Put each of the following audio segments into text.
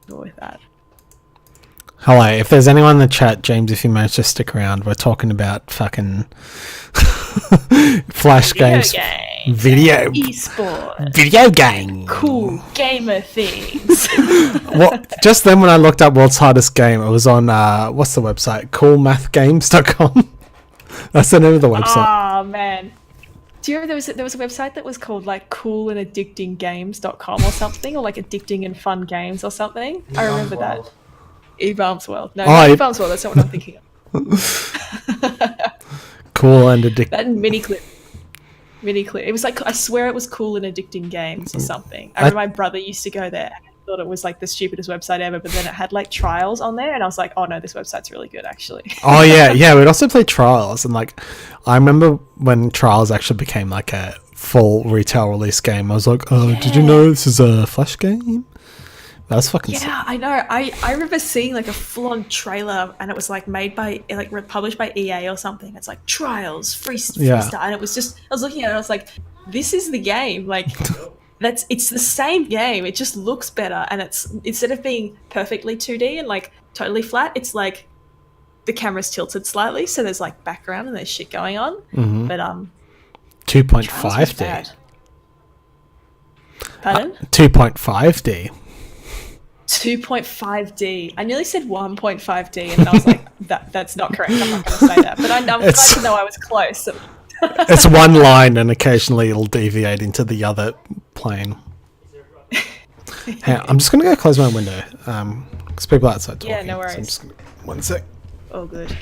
go with that. Hello, if there's anyone in the chat, James, if you manage to stick around, we're talking about fucking Flash games. Video Esports. Video game. Cool gamer things. Well, just then when I looked up World's Hardest Game, it was on, what's the website? Coolmathgames.com. That's the name of the website. Oh, man. Do you remember there was a website that was called like coolandaddictinggames.com or something, or like addicting and fun games or something? I remember that. E-Bombs World. No, E-Bombs World, that's not what I'm thinking of. Cool and addicting. That mini clip. It was like, I swear it was Cool and Addicting Games or something. I remember my brother used to go there. I thought it was like the stupidest website ever, but then it had like trials on there, and I was like, oh no, this website's really good actually. Oh yeah, we'd also play Trials, and like I remember when Trials actually became like a full retail release game. I was like, oh, yeah. Did you know this is a Flash game? That was fucking sick. I know. I remember seeing like a full-on trailer, and it was like made by, like published by EA or something. It's like Trials, free start, and it was just, I was looking at it, and I was like, this is the game. Like, it's the same game. It just looks better, and it's, instead of being perfectly 2D and like totally flat, it's like the camera's tilted slightly, so there's like background and there's shit going on. Mm-hmm. But 2.5D. Pardon? 2.5D. 2.5D. I nearly said 1.5D, and I was like, that's not correct. I'm not going to say that. But I'm glad to know I was close. It's one line, and occasionally it'll deviate into the other plane. Hey, I'm just going to go close my window, because people are outside talking. Yeah, no worries. So I'm just gonna, one sec. Oh, good.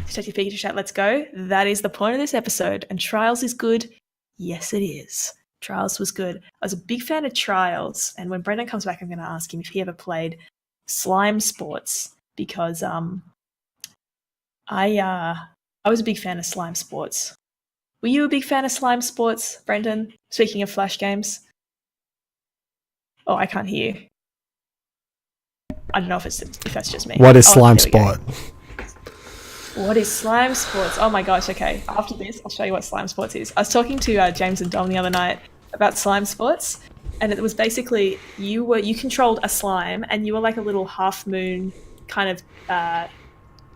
Detective Pikachu chat, let's go. That is the point of this episode. And Trials is good. Yes, it is. Trials was good. I was a big fan of Trials, and when Brendan comes back, I'm going to ask him if he ever played Slime Sports, because I was a big fan of Slime Sports. Were you a big fan of Slime Sports, Brendan? Speaking of Flash games. Oh, I can't hear you. I don't know if that's just me. What is Slime Sport? What is Slime Sports? Oh my gosh, okay. After this, I'll show you what Slime Sports is. I was talking to James and Dom the other night about Slime Sports, and it was basically you controlled a slime, and you were like a little half moon kind of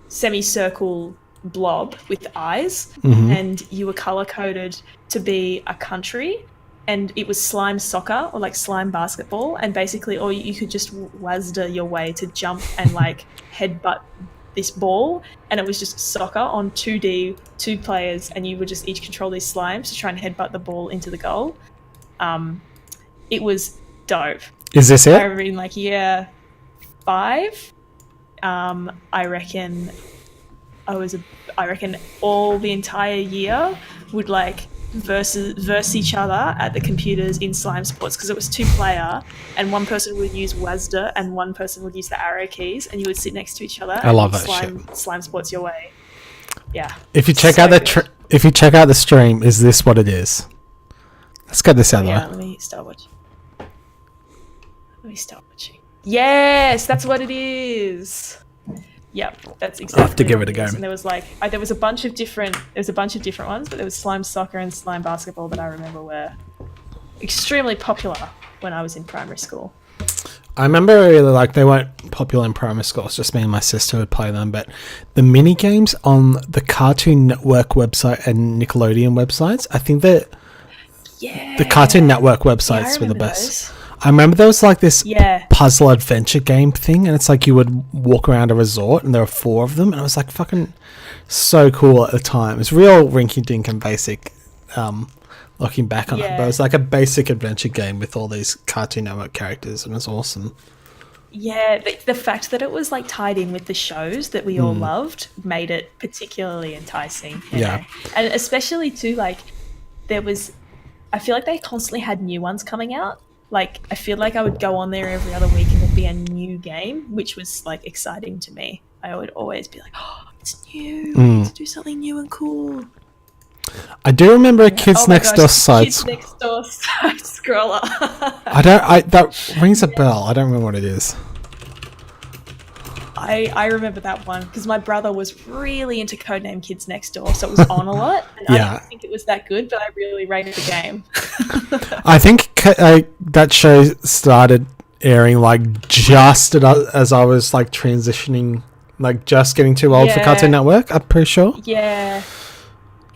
semicircle blob with eyes, and you were color coded to be a country, and it was slime soccer or like slime basketball, and basically or you could just Wazda your way to jump and like headbutt this ball, and it was just soccer on 2D, 2 players, and you would just each control these slimes to try and headbutt the ball into the goal. It was dope. Is this it? I remember in like year 5, I reckon all the entire year would like verse each other at the computers in Slime Sports, because it was 2-player, and one person would use WASD and one person would use the arrow keys, and you would sit next to each other. I love that shit. Slime Sports your way. Yeah. If you check out the stream, is this what it is? Let's get this out of the way. Let me start watching. Yes, that's what it is. Yep, that's exactly. I have to give it a go. And there was like there was a bunch of different ones, but there was Slime Soccer and Slime Basketball that I remember were extremely popular when I was in primary school. I remember really they weren't popular in primary school. It's just me and my sister would play them. But the mini games on the Cartoon Network website and Nickelodeon websites, I think that the Cartoon Network websites were the best. Those. I remember there was like this puzzle adventure game thing, and it's like you would walk around a resort, and there were 4 of them, and it was like fucking so cool at the time. It was real rinky-dink and basic, looking back on it, but it was like a basic adventure game with all these Cartoon Network characters, and it was awesome. Yeah, the fact that it was like tied in with the shows that we all loved made it particularly enticing. You know? And especially too, like I feel like they constantly had new ones coming out. Like, I feel like I would go on there every other week and there'd be a new game, which was, like, exciting to me. I would always be like, oh, it's new. I need to do something new and cool. I do remember a Kids Next Door side scroller. That rings a bell. I don't remember what it is. I remember that one because my brother was really into Codename Kids Next Door, so it was on a lot. And I didn't think it was that good, but I really rated the game. I think that show started airing like just as I was like transitioning, like just getting too old for Cartoon Network. I'm pretty sure. Yeah.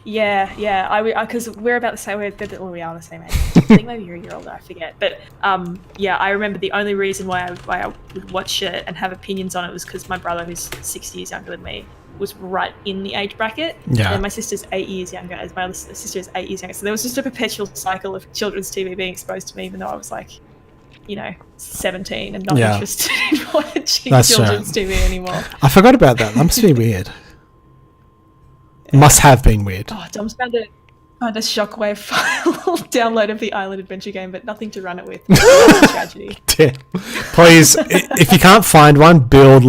Because we're about the same. We are the same age. I think maybe you're a year older. I forget. But I remember the only reason why I would watch it and have opinions on it was because my brother, who's 6 years younger than me, was right in the age bracket. Yeah. And my sister's 8 years younger. As my other sister is 8 years younger. So there was just a perpetual cycle of children's TV being exposed to me, even though I was like, 17 and not interested in watching children's TV anymore. I forgot about that. That must be weird. Must have been weird. Oh, Dom's found a shockwave file download of the Island Adventure game, but nothing to run it with. Tragedy. Please, if you can't find one, build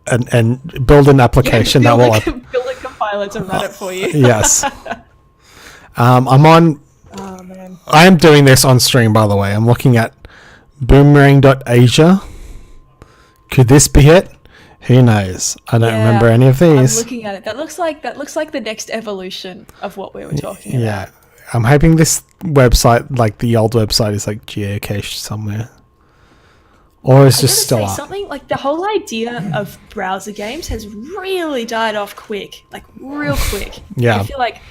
and build an application that will build a compiler to run it for you. Yes. I'm on. Oh man. I am doing this on stream, by the way. I'm looking at boomerang.asia. Could this be it? Who knows? I don't remember any of these. I'm looking at it. That looks like the next evolution of what we were talking about. Yeah. I'm hoping this website, like the old website, is like geocached somewhere. Or is just still up. Something like the whole idea of browser games has really died off quick. Like real quick. Yeah. I feel like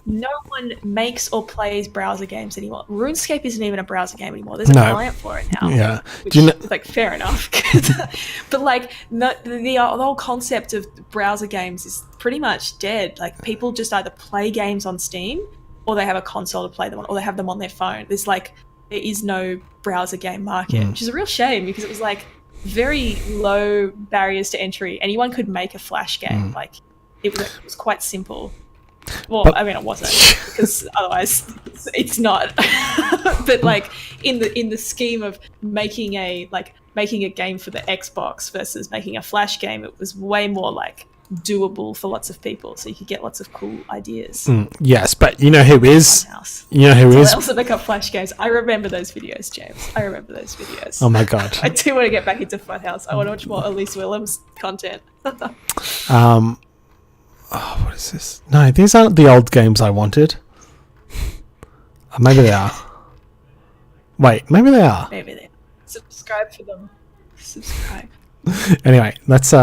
no one makes or plays browser games anymore. RuneScape isn't even a browser game anymore. There's a client for it now. Yeah. Which is like fair enough. But like the whole concept of browser games is pretty much dead. Like people just either play games on Steam or they have a console to play them on, or they have them on their phone. There is no browser game market, which is a real shame because it was like very low barriers to entry. Anyone could make a Flash game. Like it was quite simple. Well, I mean, it wasn't because otherwise it's not. But like in the scheme of making a game for the Xbox versus making a Flash game, it was way more like doable for lots of people, so you could get lots of cool ideas. Yes, but you know who is? I also make up Flash games. I remember those videos, James. I remember those videos. Oh my god! I do want to get back into Funhouse. I want to watch more Elise Willems content. Oh, what is this? No, these aren't the old games I wanted. Maybe they are. Wait, maybe they are. Maybe they are. Subscribe for them. Subscribe. Anyway, let's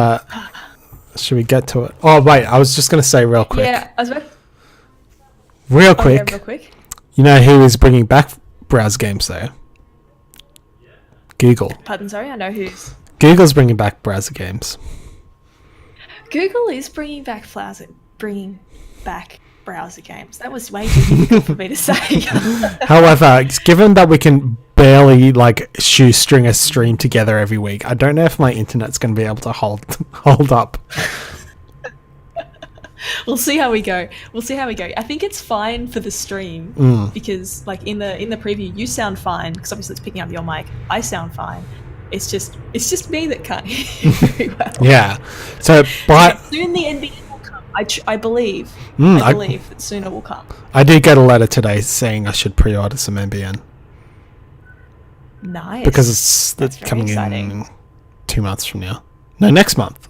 should we get to it? Oh wait, I was just gonna say real quick. Yeah, I was about... real quick. You know who is bringing back browser games though? Google. Pardon, sorry, I know who's. Google's bringing back browser games. Google is bringing back browser games. That was way too difficult for me to say. However, given that we can barely like shoestring a stream together every week, I don't know if my internet's going to be able to hold up. We'll see how we go. I think it's fine for the stream because, like in the preview, you sound fine because obviously it's picking up your mic. I sound fine. It's just me that can't hear very well. Yeah. So, but soon the NBN will come. I believe. I believe that soon it will come. I did get a letter today saying I should pre-order some NBN. Nice. Because it's coming in 2 months from now. No, next month.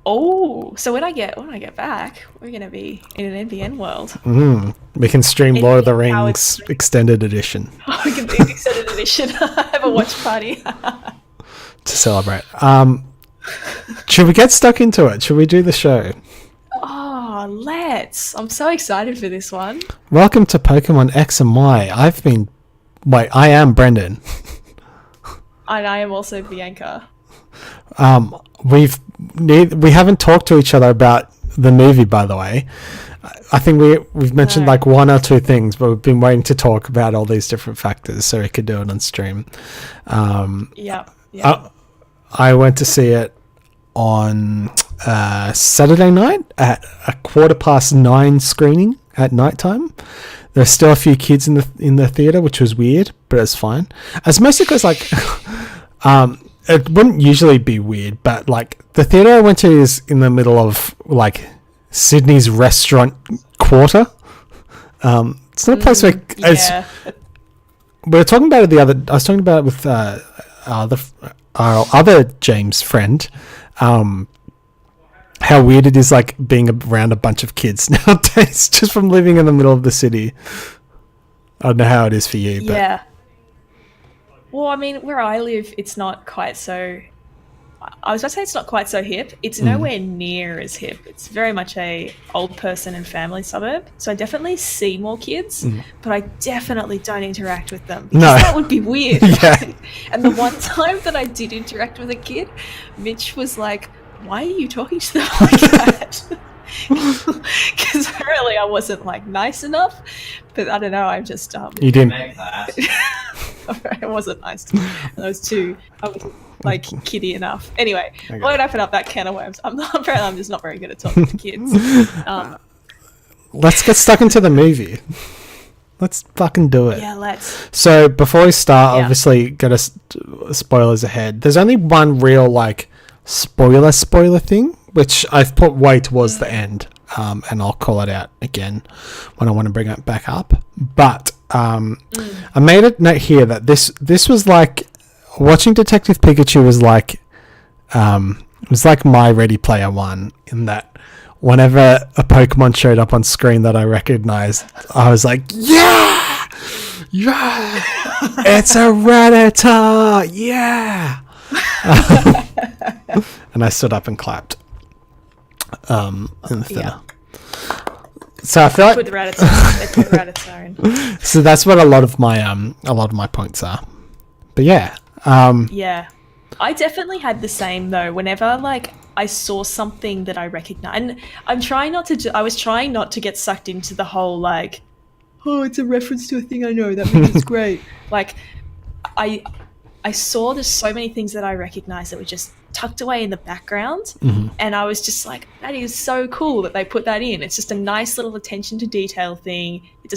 Oh, so when I get back, we're gonna be in an NBN world. We can stream Lord of the Rings Extended Edition. Oh, we can do Extended Edition. Have a watch party to celebrate. Should we get stuck into it? Should we do the show? Oh, let's! I'm so excited for this one. Welcome to Pokemon X and Y. I am Brendan. And I am also Bianca. We haven't talked to each other about the movie, by the way. I think we've mentioned like one or two things, but we've been waiting to talk about all these different factors so we could do it on stream. Yeah. I went to see it on Saturday night at a 9:15 screening at nighttime. There's still a few kids in the theater, which was weird, but it's fine. As mostly because like it wouldn't usually be weird, but like the theater I went to is in the middle of like Sydney's restaurant quarter. It's not a place where we were talking about it I was talking about it with our other James friend. How weird it is like being around a bunch of kids nowadays, just from living in the middle of the city. I don't know how it is for you, but Well, I mean, where I live, it's not quite so... I was going to say it's not quite so hip. It's nowhere near as hip. It's very much a old person and family suburb. So I definitely see more kids, but I definitely don't interact with them. Because that would be weird. Yeah. And the one time that I did interact with a kid, Mitch was like, why are you talking to them like that? Because apparently I wasn't like nice enough. But I don't know, I'm just... You didn't... I wasn't nice to them. I was like kiddie enough. Anyway, I won't open up that can of worms. Apparently I'm just not very good at talking to kids. Let's get stuck into the movie. Let's fucking do it. Yeah, let's. So before we start, obviously got spoilers ahead. There's only one real like spoiler thing, which I've put way towards the end, and I'll call it out again when I want to bring it back up. But I made a note here that this was like watching Detective Pikachu was like my Ready Player One, in that whenever a Pokemon showed up on screen that I recognized, I was like, yeah, it's a Rattata, yeah. And I stood up and clapped in the theater. So I feel like with Rattata. So that's what a lot of my points are. But yeah. Yeah. I definitely had the same though. Whenever like I saw something that I recognized, and I was trying not to get sucked into the whole like, oh, it's a reference to a thing I know, that means it's great. Like I saw there's so many things that I recognized that were just tucked away in the background, and I was just like, that is so cool that they put that in. It's just a nice little attention to detail thing. It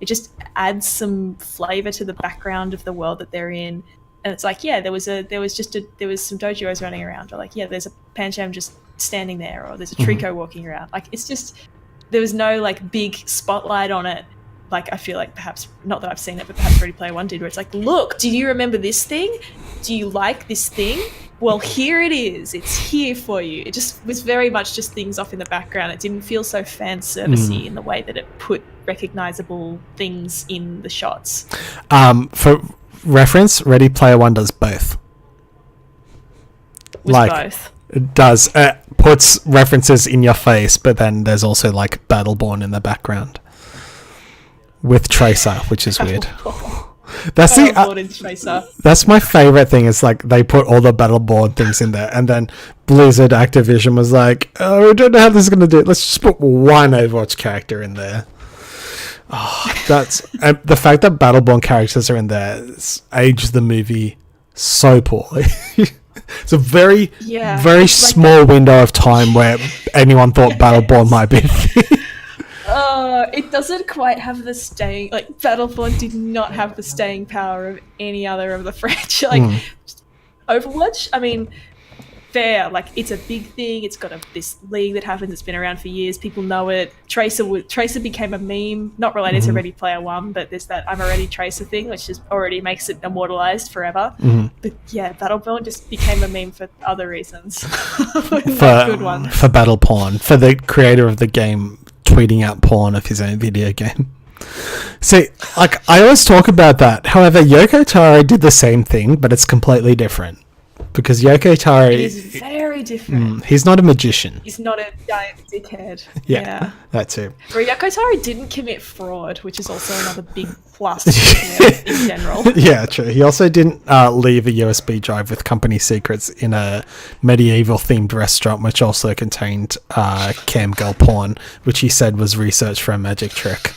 just adds some flavor to the background of the world that they're in. And it's like, yeah, there was some Dojos running around, or like, yeah, there's a Pancham just standing there, or there's a Trico walking around. Like, it's just, there was no like big spotlight on it. Like, I feel like perhaps, not that I've seen it, but perhaps Ready Player One did, where it's like, look, do you remember this thing? Do you like this thing? Well, here it is. It's here for you. It just was very much just things off in the background. It didn't feel so fan servicey in the way that it put recognizable things in the shots. For reference, Ready Player One does both. Both. It does. Puts references in your face, but then there's also like Battleborn in the background. With Tracer, which is weird. That's my favorite thing. Is like they put all the Battleborn things in there, and then Blizzard Activision was like, "Oh, we don't know how this is going to do it. Let's just put one Overwatch character in there." Oh, that's the fact that Battleborn characters are in there. It's aged the movie so poorly. It's a very small window of time where anyone thought Battleborn might be. It doesn't quite have the staying... Like, Battleborn did not have the staying power of any other of the franchise. Like, Overwatch, I mean, fair. Like, it's a big thing. It's got this league that happens. It's been around for years. People know it. Tracer became a meme. Not related to Ready Player One, but there's that I'm already Tracer thing, which just already makes it immortalized forever. But yeah, Battleborn just became a meme for other reasons. Good one. For Battle Porn. For the creator of the game tweeting out porn of his own video game. See, like, I always talk about that. However, Yoko Taro did the same thing, but it's completely different. Because Yoko Taro is very different. He's not a magician. He's not a giant dickhead. Yeah. That too. Yoko Taro didn't commit fraud, which is also another big plus in general. Yeah, true. He also didn't leave a USB drive with company secrets in a medieval-themed restaurant, which also contained camgirl porn, which he said was research for a magic trick.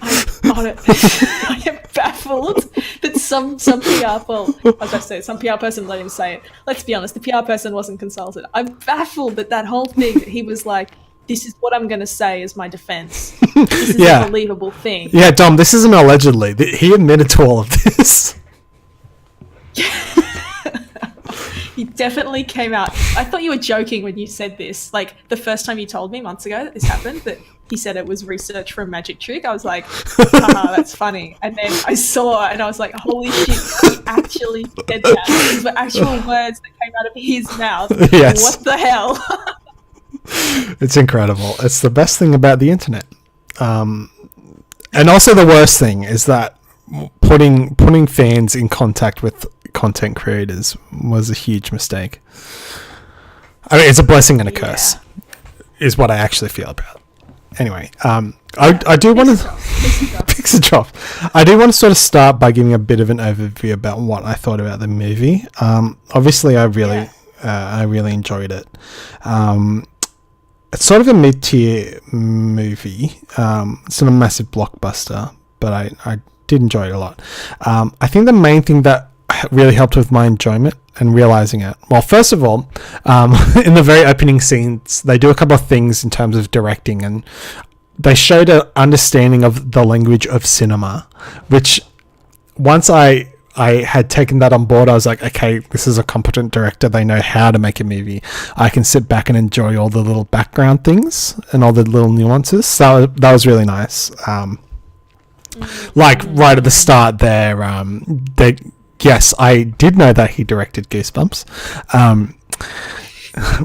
I am baffled that some PR, well, I was about to say, some PR person let him say it. Let's be honest, the PR person wasn't consulted. I'm baffled that whole thing, that he was like, this is what I'm going to say as my defense. This is a believable thing. Yeah, Dom, this isn't allegedly. He admitted to all of this. He definitely came out. I thought you were joking when you said this. Like, the first time you told me months ago that this happened, that he said it was research for a magic trick, I was like, haha, that's funny. And then I saw it and I was like, holy shit, he actually said that. These were actual words that came out of his mouth. Yes. What the hell? It's incredible. It's the best thing about the internet. And also the worst thing is that putting fans in contact with content creators was a huge mistake. I mean, it's a blessing and a curse, is what I actually feel about. Anyway, I do want to fix a drop. I do want to sort of start by giving a bit of an overview about what I thought about the movie. Obviously, I really enjoyed it. It's sort of a mid-tier movie. It's not a massive blockbuster, but I did enjoy it a lot. I think the main thing that really helped with my enjoyment and realizing it. Well, first of all, in the very opening scenes, they do a couple of things in terms of directing, and they showed an understanding of the language of cinema, which once I had taken that on board, I was like, okay, this is a competent director. They know how to make a movie. I can sit back and enjoy all the little background things and all the little nuances. So that was really nice. Like right at the start there, yes, I did know that he directed Goosebumps.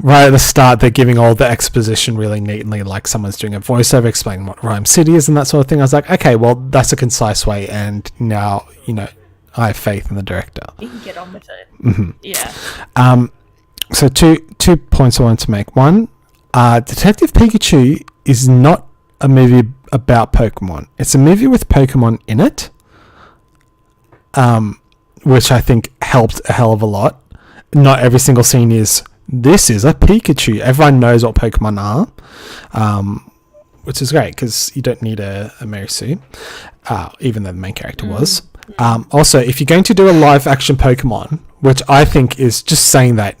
Right at the start, they're giving all the exposition really neatly, like someone's doing a voiceover explaining what Rhyme City is and that sort of thing. I was like, okay, well, that's a concise way, and now, I have faith in the director. You can get on with it. Mm-hmm. Yeah. So two points I wanted to make. One, Detective Pikachu is not a movie about Pokemon. It's a movie with Pokemon in it. Which I think helped a hell of a lot. Not every single scene is, this is a Pikachu. Everyone knows what Pokemon are, which is great because you don't need a Mary Sue, even though the main character was. Also, if you're going to do a live action Pokemon, which I think is just saying that,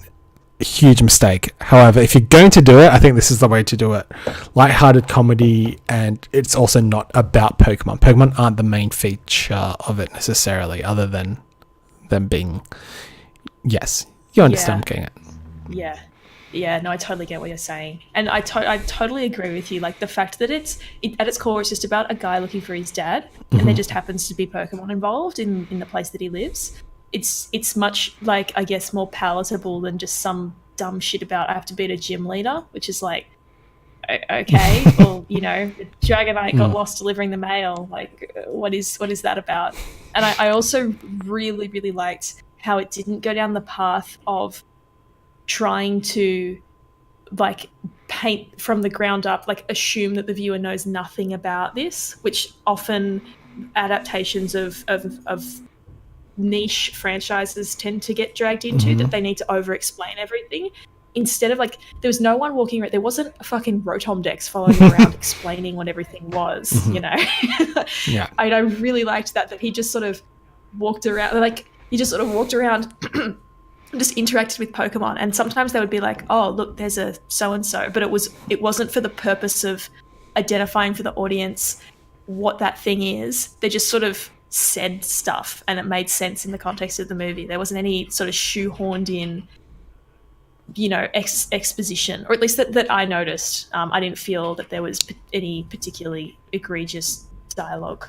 a huge mistake. However, if you're going to do it, I think this is the way to do it. Lighthearted comedy, and it's also not about Pokemon. Pokemon aren't the main feature of it necessarily, other than them being, yes, you understand what I'm getting at. Yeah, no, I totally get what you're saying, and I totally agree with you. Like the fact that at its core, it's just about a guy looking for his dad, and there just happens to be Pokemon involved in the place that he lives. It's much, like, I guess, more palatable than just some dumb shit about I have to beat a gym leader, which is like, okay, well, the Dragonite got lost delivering the mail. Like, what is that about? And I also really, really liked how it didn't go down the path of trying to, like, paint from the ground up, like, assume that the viewer knows nothing about this, which often adaptations of niche franchises tend to get dragged into, that they need to over-explain everything. Instead of, like, there was no one walking around. There wasn't a fucking Rotom-Dex following around explaining what everything was, Yeah. I really liked that he just sort of walked around, like, he just sort of walked around just interacted with Pokemon, and sometimes they would be like, oh, look, there's a so-and-so, but it wasn't for the purpose of identifying for the audience what that thing is. They just sort of said stuff, and it made sense in the context of the movie. There wasn't any sort of shoehorned in, exposition, or at least that I noticed. I didn't feel that there was any particularly egregious dialogue,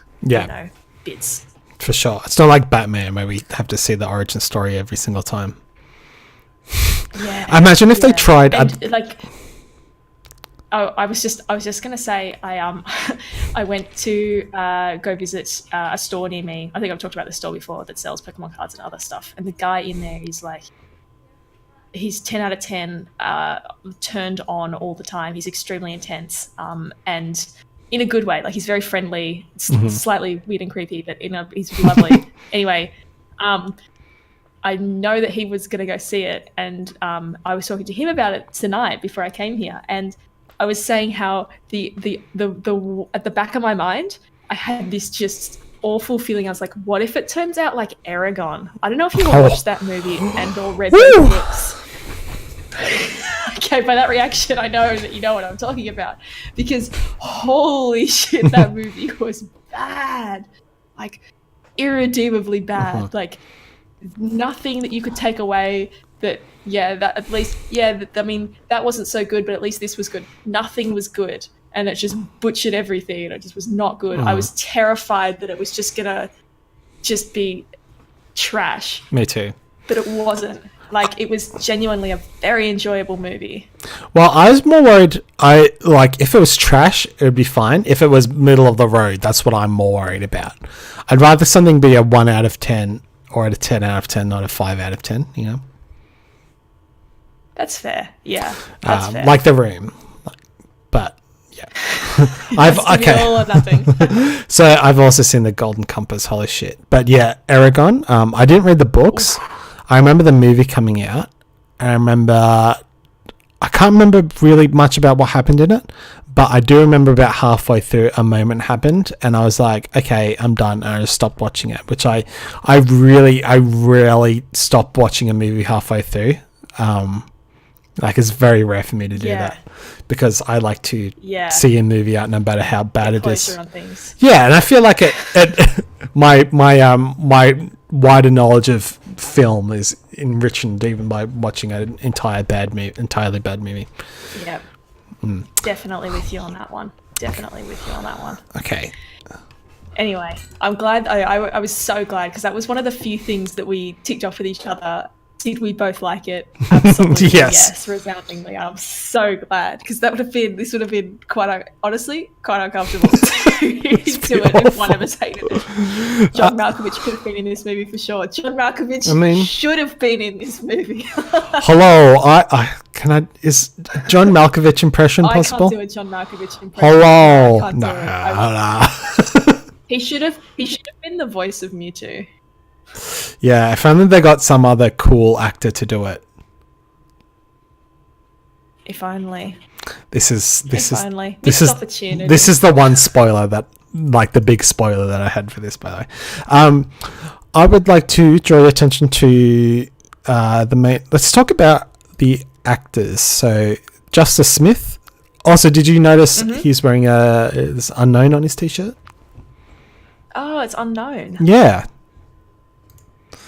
bits. For sure. It's not like Batman where we have to see the origin story every single time. Yeah. I imagine if they tried... I was just gonna say I went to go visit a store near me. I think I've talked about the store before that sells Pokemon cards and other stuff. And the guy in there is like, he's 10 out of 10, turned on all the time. He's extremely intense, and in a good way. Like, he's very friendly, slightly weird and creepy, but he's lovely. Anyway, I know that he was gonna go see it, and I was talking to him about it tonight before I came here, and I was saying how the at the back of my mind, I had this just awful feeling. I was like, what if it turns out like Aragon? I don't know if you watched that movie and or read those books. Okay, by that reaction, I know that you know what I'm talking about, because holy shit, that movie was bad, like irredeemably bad. Like, nothing that you could take away. That I mean, that wasn't so good, but at least this was good. Nothing was good, and it just butchered everything, and it just was not good. I was terrified that it was just gonna be trash. Me too. But it wasn't. Like, it was genuinely a very enjoyable movie. Well, I was more worried. If it was trash, it would be fine. If it was middle of the road, that's what I'm more worried about. I'd rather something be a 1 out of 10 or a 10 out of 10, not a 5 out of 10. You know. That's fair. Yeah, that's fair. Like The Room, but yeah. Okay. All or nothing. So I've also seen The Golden Compass. Holy shit! But yeah, Aragon. I didn't read the books. I remember the movie coming out. I can't remember really much about what happened in it, but I do remember about halfway through a moment happened, and I was like, okay, I'm done, and I just stopped watching it. Which I rarely stop watching a movie halfway through. It's very rare for me to do that because I like to see a movie out no matter how bad it is. On things. Yeah, and I feel like my wider knowledge of film is enriched even by watching an entirely bad movie. Yeah, definitely with you on that one. Okay. Anyway, I'm glad. I was so glad because that was one of the few things that we ticked off with each other. Did we both like it? Absolutely. Yes, resoundingly. I'm so glad because this would have been honestly quite uncomfortable to do it if one of us hated it. John Malkovich could have been in this movie for sure. John Malkovich should have been in this movie. Hello, is John Malkovich impression possible? I can't do a John Malkovich impression. Hello, no. He should have been the voice of Mewtwo. Yeah, if only they got some other cool actor to do it. If only. This is the one spoiler the big spoiler that I had for this, by the way. I would like to draw your attention to the main. Let's talk about the actors. So, Justice Smith. Also, did you notice he's wearing this unknown on his t-shirt? Oh, it's unknown. Yeah.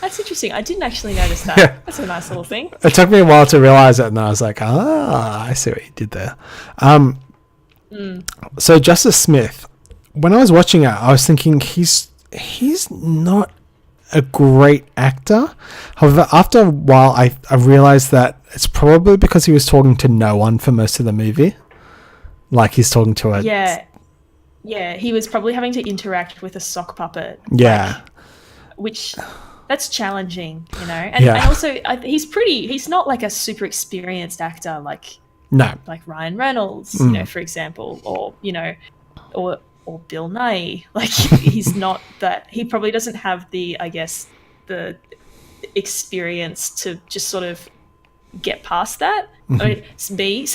That's interesting. I didn't actually notice that. Yeah. That's a nice little thing. It took me a while to realize it, and I was like, I see what you did there. So Justice Smith, when I was watching it, I was thinking he's not a great actor. However, after a while, I realized that it's probably because he was talking to no one for most of the movie. Like he's talking to a... Yeah, he was probably having to interact with a sock puppet. Yeah. Which... That's challenging, you know, and also he's not like a super experienced actor like Ryan Reynolds, you know, for example, or Bill Nye. Like he's not that. He probably doesn't have the experience to just sort of get past that. I mean, it's me,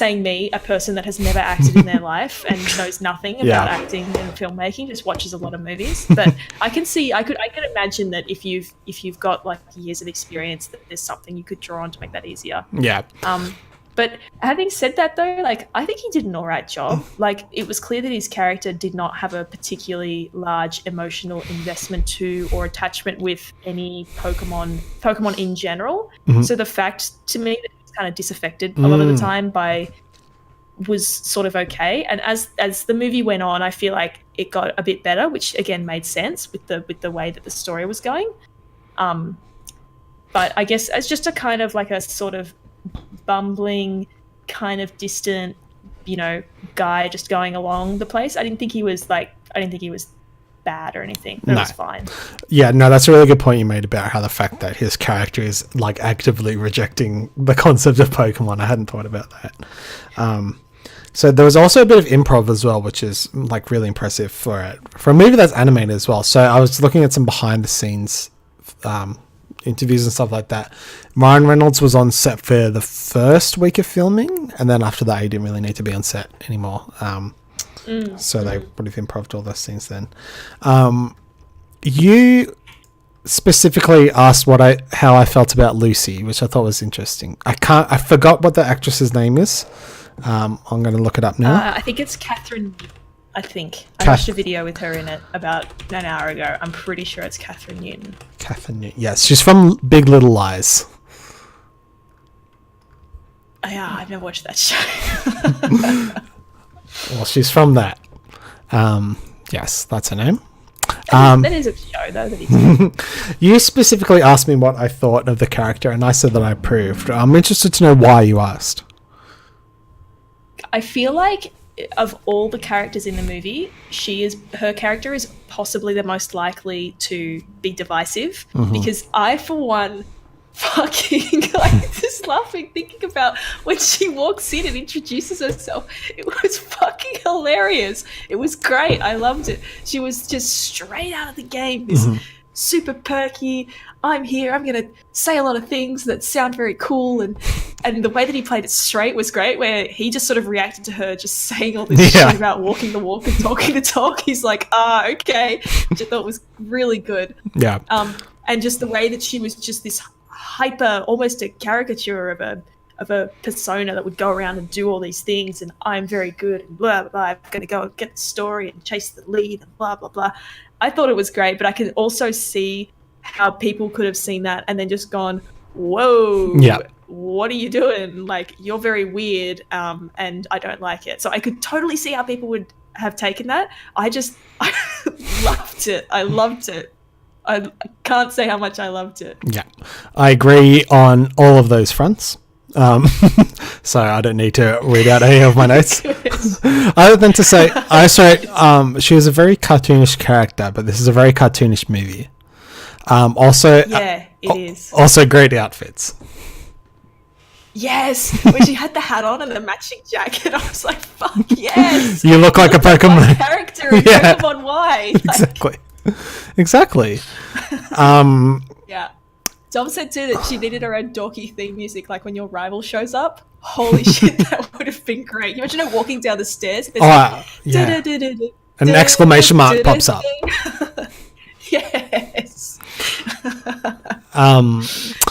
a person that has never acted in their life and knows nothing about acting and filmmaking, just watches a lot of movies. But I can imagine that if you've got like years of experience, that there's something you could draw on to make that easier. Yeah. But having said that though, like I think he did an all right job. Like it was clear that his character did not have a particularly large emotional investment to or attachment with any Pokemon in general. So the fact to me that kind of disaffected a lot of the time was sort of okay, and as the movie went on, I feel like it got a bit better, which again made sense with the way that the story was going. But I guess as just a kind of like a sort of bumbling, kind of distant, you know, guy just going along the place, I didn't think he was bad or anything. That was fine. Yeah, no, that's a really good point you made about how the fact that his character is like actively rejecting the concept of Pokemon. I hadn't thought about that. So there was also a bit of improv as well, which is like really impressive for a movie that's animated as well. So I was looking at some behind the scenes interviews and stuff like that. Ryan Reynolds was on set for the first week of filming, and then after that he didn't really need to be on set anymore. So they would have improved all those scenes then. You specifically asked how I felt about Lucy, which I thought was interesting. I forgot what the actress's name is. I'm going to look it up now. I think it's Catherine. I watched a video with her in it about an hour ago. I'm pretty sure it's Catherine Newton. Catherine Newton. Yes, she's from Big Little Lies. Oh, yeah, I've never watched that show. Well, she's from that. Yes, that's her name. That is a show, though. That is. You specifically asked me what I thought of the character, and I said that I approved. I'm interested to know why you asked. I feel like of all the characters in the movie, her character is possibly the most likely to be divisive, because I, for one, fucking just laughing thinking about when she walks in and introduces herself. It was fucking hilarious. It was great. I loved it. She was just straight out of the game. This super perky, I'm here, I'm gonna say a lot of things that sound very cool, and the way that he played it straight was great, where he just sort of reacted to her just saying all this shit about walking the walk and talking the talk. He's like, okay, which I thought was really good. Yeah. And just the way that she was just this hyper, almost a caricature of a persona that would go around and do all these things, and I'm very good, and blah, blah, blah, I'm going to go and get the story and chase the lead, and blah, blah, blah. I thought it was great, but I can also see how people could have seen that and then just gone, whoa, what are you doing? Like, you're very weird, and I don't like it. So I could totally see how people would have taken that. I loved it. I loved it. I can't say how much I loved it. Yeah, I agree on all of those fronts. So I don't need to read out any of my notes. Other than to say, she was a very cartoonish character, but this is a very cartoonish movie. It is. Also, great outfits. Yes, when she had the hat on and the matching jacket, I was like, "Fuck yes!" You look like a Pokemon like character in Pokemon Y. Exactly. Yeah. Dom said too that she needed her own dorky theme music, like when your rival shows up. Holy shit, that would have been great. You imagine her walking down the stairs. An exclamation mark pops up. Yes.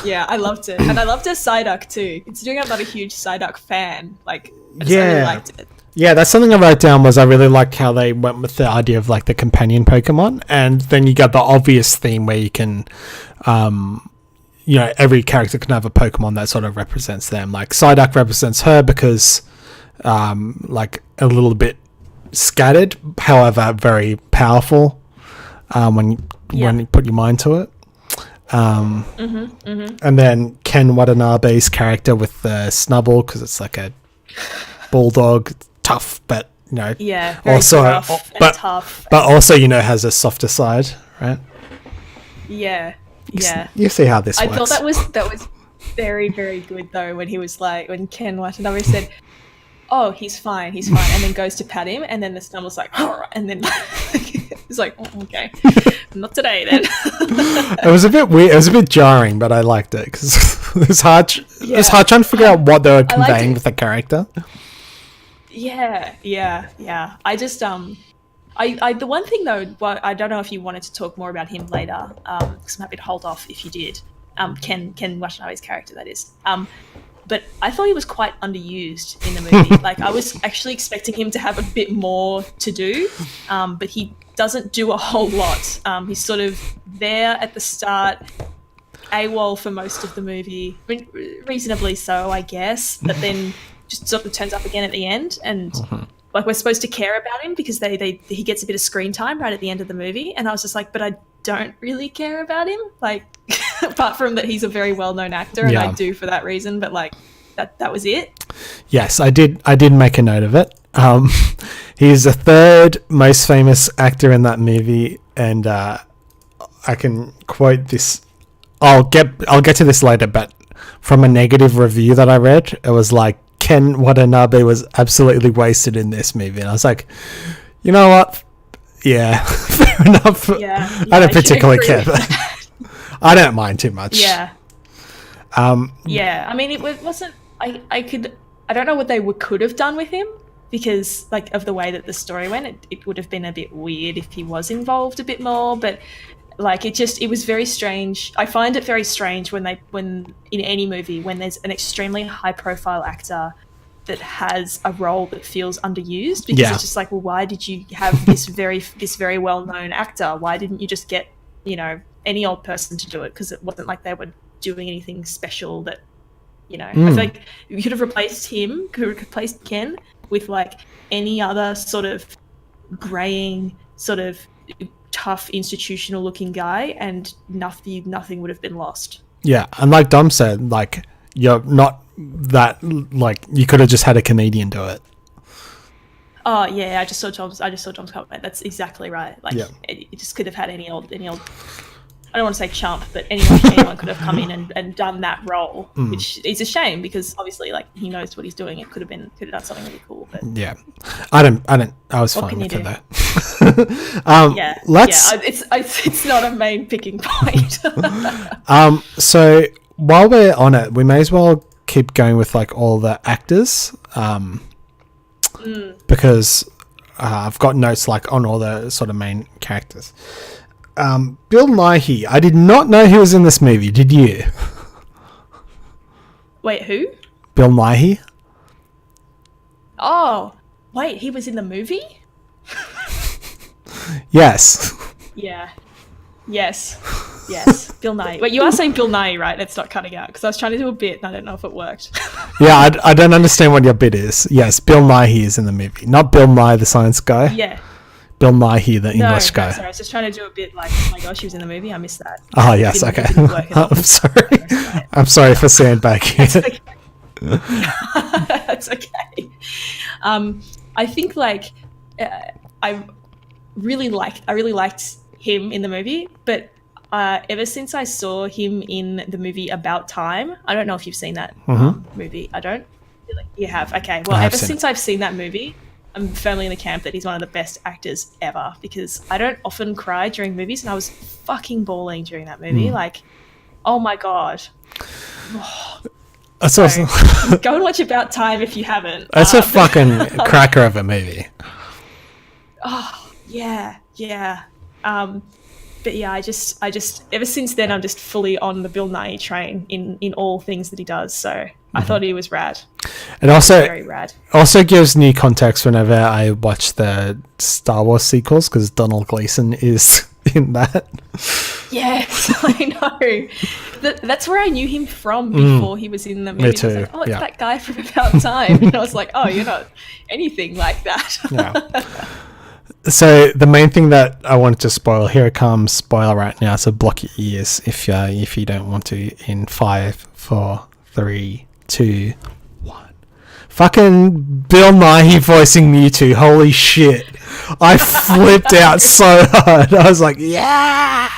Yeah, I loved it. And I loved her Psyduck too. Considering I'm not a huge Psyduck fan, I really liked it. Yeah, that's something I wrote down. Was I really liked how they went with the idea of like the companion Pokemon, and then you got the obvious theme where you can every character can have a Pokemon that sort of represents them. Like Psyduck represents her because like a little bit scattered, however very powerful when you put your mind to it. And then Ken Watanabe's character with the Snubble, because it's like a bulldog, tough, but also tough, but also has a softer side, right? Yeah. Yeah. You see how this works. I thought that was very, very good though, when he was like, when Ken Watanabe said, "Oh, he's fine," and then goes to pat him, and then the Snubble's like, and then he's like, "Oh, okay, not today then." It was a bit weird. It was a bit jarring, but I liked it because it was hard. It was hard trying to figure out what they were conveying with the character. Yeah. I just the one thing though, well, I don't know if you wanted to talk more about him later, because I'm happy to hold off if you did. Ken Watanabe's character, that is. But I thought he was quite underused in the movie. Like, I was actually expecting him to have a bit more to do, but he doesn't do a whole lot. He's sort of there at the start, AWOL for most of the movie, reasonably so, I guess, but then just sort of turns up again at the end, and like, we're supposed to care about him because he gets a bit of screen time right at the end of the movie, and I was just like, but I don't really care about him, like, apart from that he's a very well-known actor, and I do for that reason, but like, that was it. Yes, I did make a note of it. He's the third most famous actor in that movie, and I can quote this. I'll get to this later, but from a negative review that I read, it was like, Ken Watanabe was absolutely wasted in this movie, and I was like, you know what? Yeah, fair enough. Yeah, I don't particularly care. I don't mind too much. Yeah. Yeah. I mean, it wasn't. I don't know what they could have done with him, because like of the way that the story went, it would have been a bit weird if he was involved a bit more. But like, it was very strange. I find it very strange when in any movie, when there's an extremely high profile actor that has a role that feels underused, because it's just like, well, why did you have this very well-known actor? Why didn't you just get, any old person to do it? Because it wasn't like they were doing anything special that, I feel like you could have replaced Ken with like any other sort of graying, sort of tough institutional looking guy, and nothing would have been lost. Yeah, and like Dom said, like, you're not that, like, you could have just had a comedian do it. Oh yeah, I just saw Tom's comment. That's exactly right. Like, it just could have had any old. I don't want to say chump, but anyone could have come in and done that role, which is a shame because obviously, like, he knows what he's doing. It could have done something really cool. But yeah, I was fine with it though. It's not a main picking point. So while we're on it, we may as well keep going with like all the actors, because I've got notes like on all the sort of main characters. Bill Nighy. I did not know he was in this movie. Did you? Wait, who? Bill Nighy. Oh, wait, he was in the movie? Yes. Yeah. Yes. Bill Nighy. Wait, you are saying Bill Nighy, right? It's not cutting out because I was trying to do a bit and I don't know if it worked. Yeah, I don't understand what your bit is. Yes, Bill Nighy is in the movie, not Bill Nye the science guy. Yeah. Bill Nighy, the English guy. Sorry, I was just trying to do a bit like, oh my gosh, he was in the movie. I missed that. Oh, yes, okay. I'm sorry. I'm sorry for sandbagging it. That's okay. I think like I really liked him in the movie, but ever since I saw him in the movie About Time, I don't know if you've seen that movie. I don't feel like you have. Okay, well, ever since I've seen that movie, I'm firmly in the camp that he's one of the best actors ever because I don't often cry during movies, and I was fucking bawling during that movie. Like, oh my god. That's awesome. Go and watch About Time if you haven't. That's a fucking cracker of a movie. Oh, yeah. But yeah, I just ever since then I'm just fully on the Bill Nighy train in all things that he does. So I thought he was rad. And also very rad. Also gives new context whenever I watch the Star Wars sequels because Donald Gleason is in that. Yes, I know. That's where I knew him from before he was in the movie. Me too. I was like, oh, it's that guy from About Time. And I was like, oh, you're not anything like that. Yeah. So the main thing that I wanted to spoil, here it comes, spoiler right now, so block your ears if you don't want to, in 5, 4, 3, 2, 1. Fucking Bill Nighy voicing Mewtwo, holy shit. I flipped out so hard. I was like, yeah!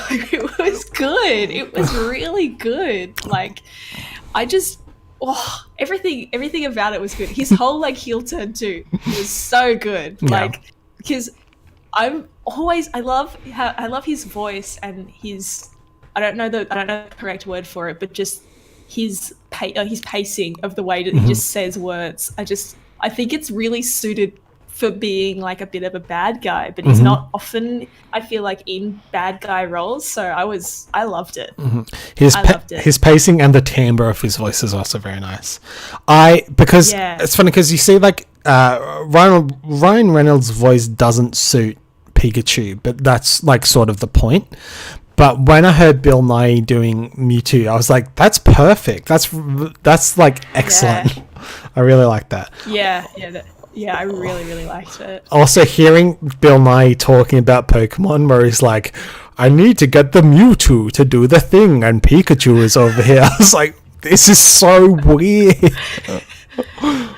It was good. It was really good. Like, I just... Oh, everything about it was good. His whole like heel turn too was so good. Yeah. Like, because I love his voice and his I don't know the correct word for it, but just his pacing of the way that he just says words. I think it's really suited for being like a bit of a bad guy, but he's not often, I feel like, in bad guy roles. So I loved it. I loved it. His pacing and the timbre of his voice is also very nice. It's funny because you see like Ryan Reynolds' voice doesn't suit Pikachu, but that's like sort of the point. But when I heard Bill Nighy doing Mewtwo, I was like, that's perfect. That's like excellent. Yeah. I really like that. Yeah, I really, really liked it. Also, hearing Bill Nighy talking about Pokemon, where he's like, I need to get the Mewtwo to do the thing, and Pikachu is over here. I was like, this is so weird.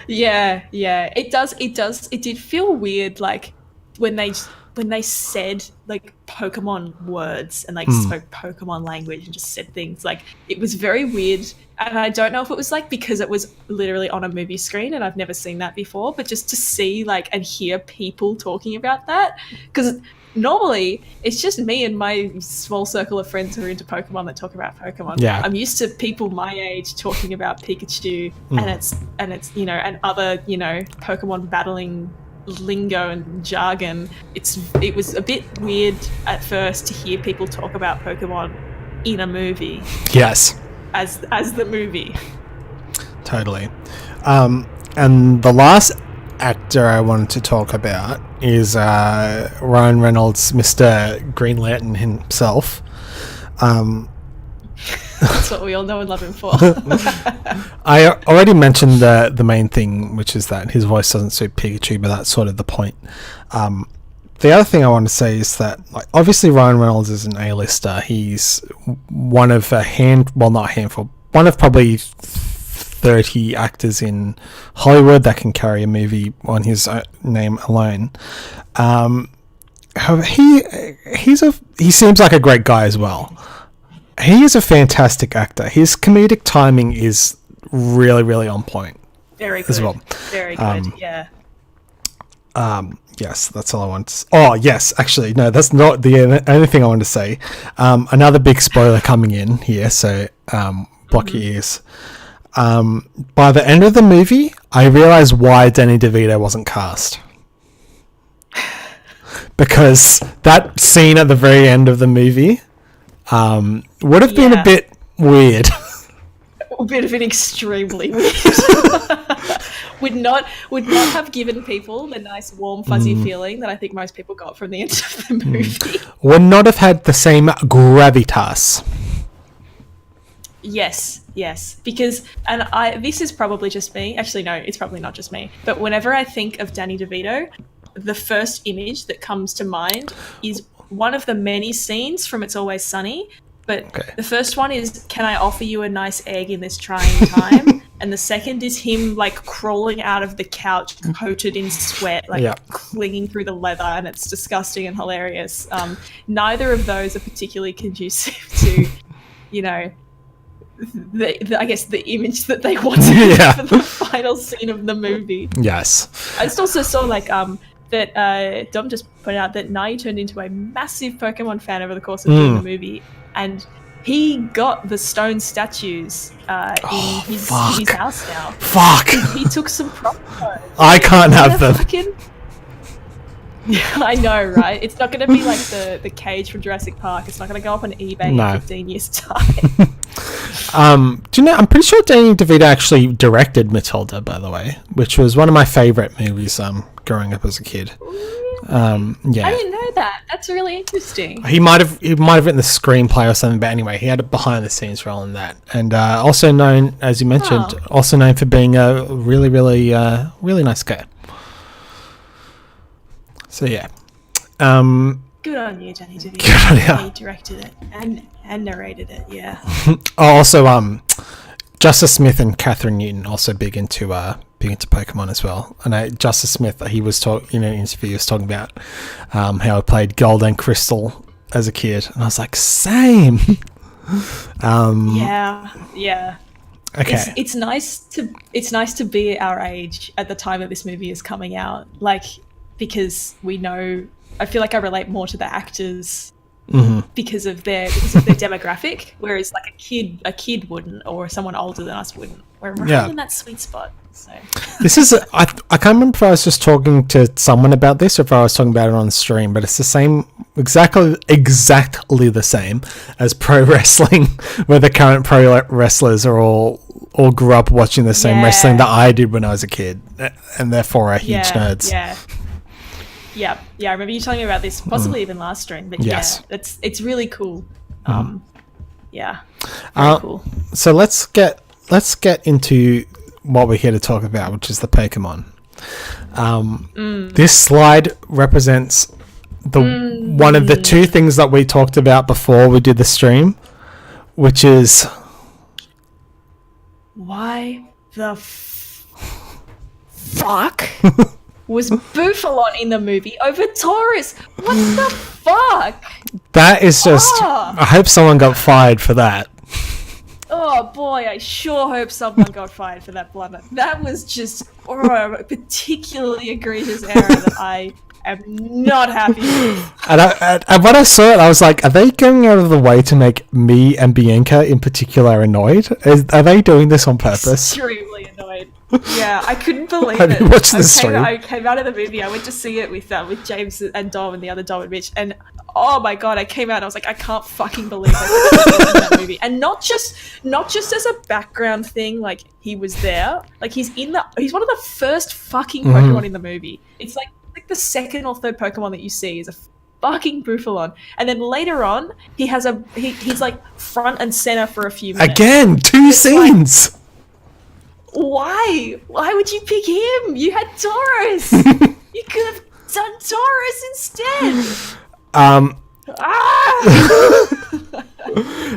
Yeah. It did feel weird, like, when they said, like, Pokemon words and, like, spoke Pokemon language and just said things. Like, it was very weird. And I don't know if it was, like, because it was literally on a movie screen and I've never seen that before, but just to see, like, and hear people talking about that. Because normally it's just me and my small circle of friends who are into Pokemon that talk about Pokemon. Yeah. I'm used to people my age talking about Pikachu and it's you know, and other, you know, Pokemon battling lingo and jargon. It was a bit weird at first to hear people talk about Pokemon in a movie. Yes. As the movie. Totally. And the last actor I wanted to talk about is Ryan Reynolds, Mr. Green Lantern himself. That's what we all know and love him for. I already mentioned the main thing, which is that his voice doesn't suit Pikachu, but that's sort of the point. The other thing I want to say is that, like, obviously Ryan Reynolds is an A-lister. He's one of one of probably 30 actors in Hollywood that can carry a movie on his name alone. He seems like a great guy as well. He is a fantastic actor. His comedic timing is really, really on point. Very good. As well. Very good, yeah. Yes, that's all I want to say. Oh, yes, actually, no, that's not the only thing I want to say. Another big spoiler coming in here, so block your ears. By the end of the movie, I realized why Danny DeVito wasn't cast. Because that scene at the very end of the movie would have been a bit weird. A bit of an extremely weird. would not have given people the nice warm fuzzy feeling that I think most people got from the end of the movie. Would not have had the same gravitas. Yes, because this is probably just me. Actually, no, it's probably not just me. But whenever I think of Danny DeVito, the first image that comes to mind is one of the many scenes from It's Always Sunny. But the first one is, can I offer you a nice egg in this trying time? And the second is him, like, crawling out of the couch coated in sweat, like clinging through the leather, and it's disgusting and hilarious. Neither of those are particularly conducive to, you know, I guess the image that they wanted for the final scene of the movie. Yes. I just also saw, like, that Dom just pointed out that Nai turned into a massive Pokemon fan over the course of doing the movie, and he got the stone statues in his house now. Fuck! He took some proper. I can't have them. Yeah, I know, right? It's not going to be like the cage from Jurassic Park. It's not going to go up on eBay in 15 years' time. Do you know, I'm pretty sure Danny DeVito actually directed Matilda, by the way, which was one of my favourite movies growing up as a kid. I didn't know that. That's really interesting. He might have written the screenplay or something, but anyway, he had a behind the scenes role in that, and also known, as you mentioned, also known for being a really, really, really nice guy. So yeah, good on you, Danny DeVito. Good on you. He directed it and narrated it. Yeah. Also, Justice Smith and Catherine Newton also big into Pokemon as well. And Justice Smith, he was in an interview, he was talking about how he played Gold and Crystal as a kid, and I was like, same. Yeah. Okay. It's nice to be our age at the time that this movie is coming out, like, because we know. I feel like I relate more to the actors because of their demographic, whereas like a kid wouldn't, or someone older than us wouldn't. We're right in that sweet spot. So this is I can't remember if I was just talking to someone about this or if I was talking about it on stream, but it's the same, exactly the same as pro wrestling, where the current pro wrestlers are all grew up watching the same wrestling that I did when I was a kid, and therefore are huge nerds. Yeah, I remember you telling me about this, possibly even last stream. But it's really cool. Very cool. So let's get into what we're here to talk about, which is the Pokemon. This slide represents one of the two things that we talked about before we did the stream, which is why the fuck was Bufalon in the movie over Taurus? What the fuck? That is just... I hope someone got fired for that. Oh boy, I sure hope someone got fired for that blunder. That was just a particularly egregious error that I am not happy with. And when I saw it, I was like, are they going out of the way to make me and Bianca in particular annoyed? Are they doing this on purpose? Extremely annoyed. Yeah, I couldn't believe it. Watched the stream? I came out of the movie. I went to see it with James and Dom and the other Dom and Mitch, and oh my god, I came out and I was like, I can't fucking believe I in that movie. And not just as a background thing, like he was there, like he's one of the first fucking Pokemon in the movie. It's like the second or third Pokemon that you see is fucking Bufalon. And then later on, he has he's like front and center for a few minutes. Again, two scenes. Like, why would you pick him? You had Tauros. You could have done Tauros instead.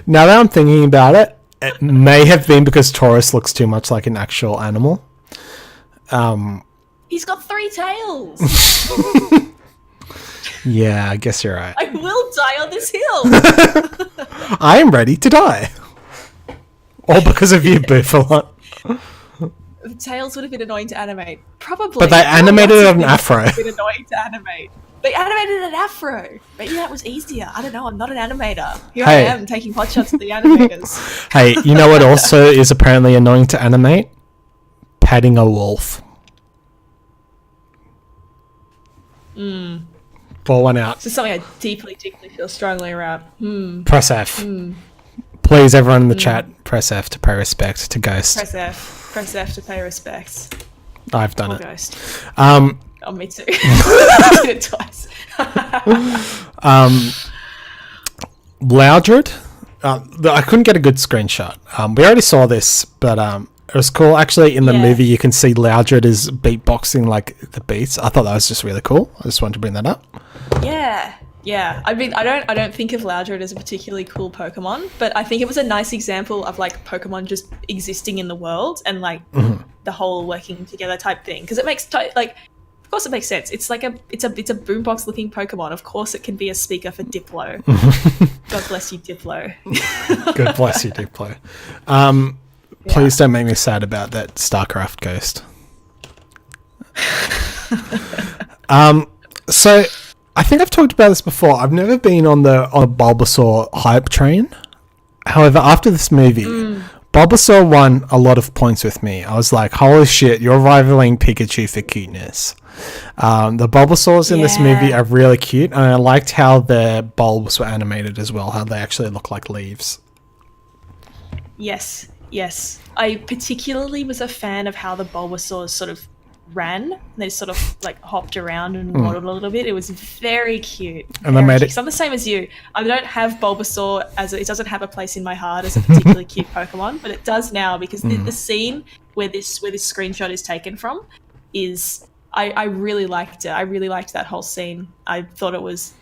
Now that I'm thinking about it, it may have been because Tauros looks too much like an actual animal. He's got 3 tails. Yeah, I guess you're right. I will die on this hill. I am ready to die. All because of you, Bufalon. Tails would have been annoying to animate. Probably. But they animated an afro. Would have been annoying to animate. They animated an afro. Maybe that was easier. I don't know. I'm not an animator. Here I am taking potshots at the animators. Hey, you know what also is apparently annoying to animate? Patting a wolf. Pour one out. This is something I deeply feel strongly about. Press F. Please, everyone in the chat, press F to pay respect to Ghost. Press F. Press F to pay respect. I've done it. Ghost. Oh, me too. I did it twice. Loudred. I couldn't get a good screenshot. We already saw this, but it was cool. Actually, in the movie, you can see Loudred is beatboxing like the beats. I thought that was just really cool. I just wanted to bring that up. Yeah. I mean, I don't think of Loudred as a particularly cool Pokemon, but I think it was a nice example of like Pokemon just existing in the world and like the whole working together type thing. Because it makes like, of course, it makes sense. It's like it's a boombox looking Pokemon. Of course, it can be a speaker for Diplo. God bless you, Diplo. God bless you, Diplo. Please don't make me sad about that StarCraft Ghost. So I think I've talked about this before. I've never been on a Bulbasaur hype train. However, after this movie, Bulbasaur won a lot of points with me. I was like, holy shit, you're rivaling Pikachu for cuteness. The Bulbasaurs in this movie are really cute, and I liked how their bulbs were animated as well, how they actually look like leaves. Yes. I particularly was a fan of how the Bulbasaurs sort of ran. They sort of like hopped around and waddled a little bit. It was very cute. And they made it. I'm the same as you. I don't have Bulbasaur it doesn't have a place in my heart as a particularly cute Pokemon, but it does now because the scene where this screenshot is taken from is I really liked it. I really liked that whole scene. I thought it was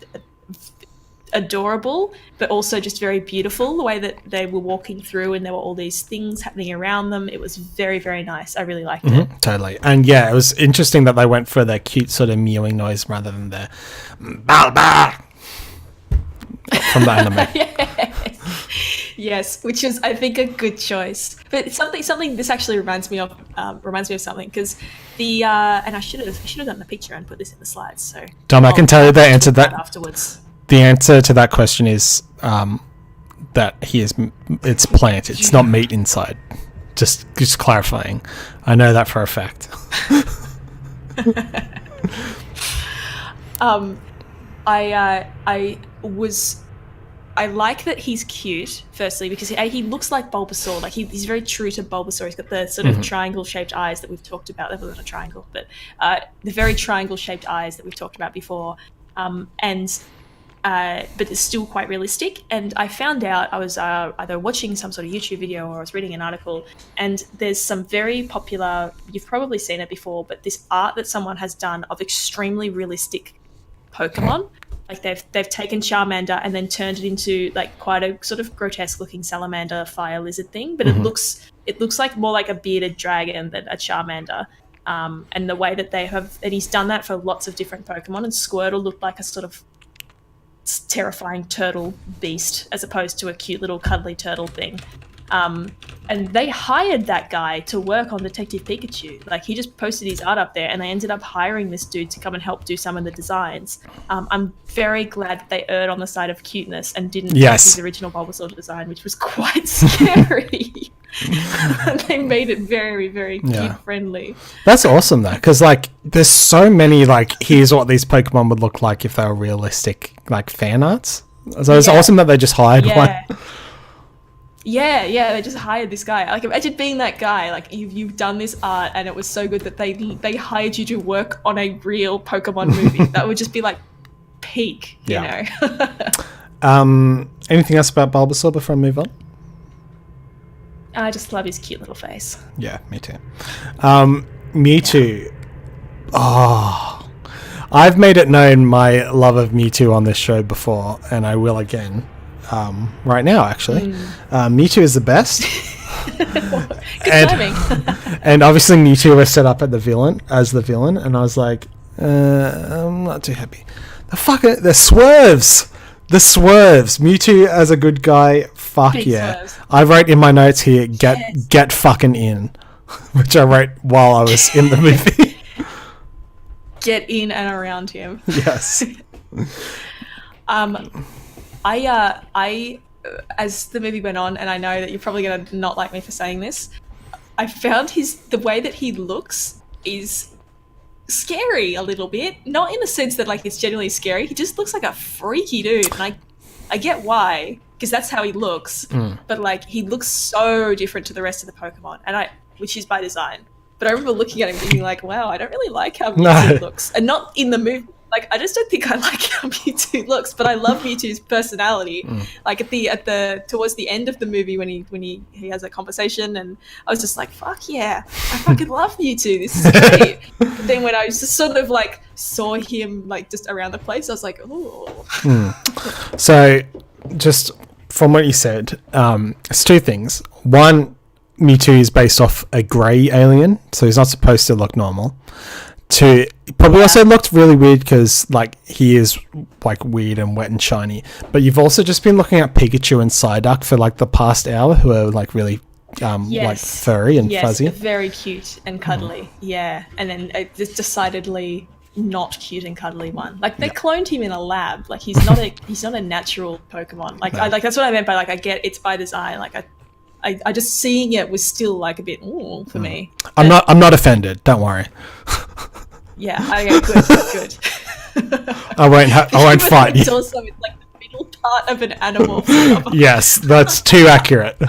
adorable, but also just very beautiful, the way that they were walking through and there were all these things happening around them. It was very, very nice. I really liked it. Totally. And yeah, it was interesting that they went for their cute sort of mewing noise rather than their bah, bah from the anime. Yes, which is, I think, a good choice. But something this actually reminds me of something, because the and I should have gotten a picture and put this in the slides. So Dom, I can tell you the answer that afterwards. The answer to that question is that it's plant. It's not meat inside. Just clarifying. I know that for a fact. I like that he's cute, firstly, because he looks like Bulbasaur. Like he's very true to Bulbasaur. He's got the sort of triangle-shaped eyes that we've talked about. They're not a triangle, but the very triangle-shaped eyes that we've talked about before. But it's still quite realistic. And I found out, I was either watching some sort of YouTube video or I was reading an article, and there's some very popular, you've probably seen it before, but this art that someone has done of extremely realistic Pokemon. Like they've taken Charmander and then turned it into like quite a sort of grotesque looking salamander fire lizard thing, but it looks like more like a bearded dragon than a Charmander. And the way that and he's done that for lots of different Pokemon, and Squirtle looked like a sort of terrifying turtle beast as opposed to a cute little cuddly turtle thing. And they hired that guy to work on Detective Pikachu. Like he just posted his art up there and they ended up hiring this dude to come and help do some of the designs. I'm very glad that they erred on the side of cuteness and didn't use his original Bulbasaur design, which was quite scary. They made it very, very kid friendly. That's awesome though, because like there's so many like here's what these Pokemon would look like if they were realistic like fan arts. So it's awesome that they just hired one. Yeah, they just hired this guy. Like imagine being that guy. Like you've done this art and it was so good that they hired you to work on a real Pokemon movie. That would just be like peak, you know. Anything else about Bulbasaur before I move on? I just love his cute little face. Yeah, me too. Mewtwo. Yeah. Oh, I've made it known my love of Mewtwo on this show before, and I will again. Right now, actually. Mewtwo is the best. Good timing. And obviously Mewtwo was set up as the villain, and I was like, I'm not too happy. The swerves! The swerves! Mewtwo as a good guy, fuck big yeah. Swerves. I wrote in my notes here, get fucking in. Which I wrote while I was in the movie. Get in and around him. Yes. I as the movie went on, and I know that you're probably going to not like me for saying this, I found the way that he looks is scary a little bit. Not in the sense that like it's genuinely scary. He just looks like a freaky dude, and I get why, because that's how he looks. But like he looks so different to the rest of the Pokemon, which is by design. But I remember looking at him thinking like, wow, I don't really like how Mewtwo looks, and not in the movie. Like, I just don't think I like how Mewtwo looks, but I love Mewtwo's personality. Like towards the end of the movie when he has a conversation, and I was just like, fuck yeah, I fucking love Mewtwo. This is great. But then when I just sort of like saw him like just around the place, I was like, oh. So, just from what you said, it's two things. One, Mewtwo is based off a grey alien, so he's not supposed to look normal. Two, probably also looked really weird because like he is like weird and wet and shiny. But you've also just been looking at Pikachu and Psyduck for like the past hour, who are like really like furry and fuzzy. Very cute and cuddly. Yeah, and then this decidedly not cute and cuddly one. Like they cloned him in a lab. Like he's not a natural Pokemon. Like that's what I meant by like I get it's by design. Like I just seeing it was still like a bit for me. I'm not offended. Don't worry. Yeah. Okay. Good. I won't fight you. Also, it's like the middle part of an animal. Yes, that's too accurate.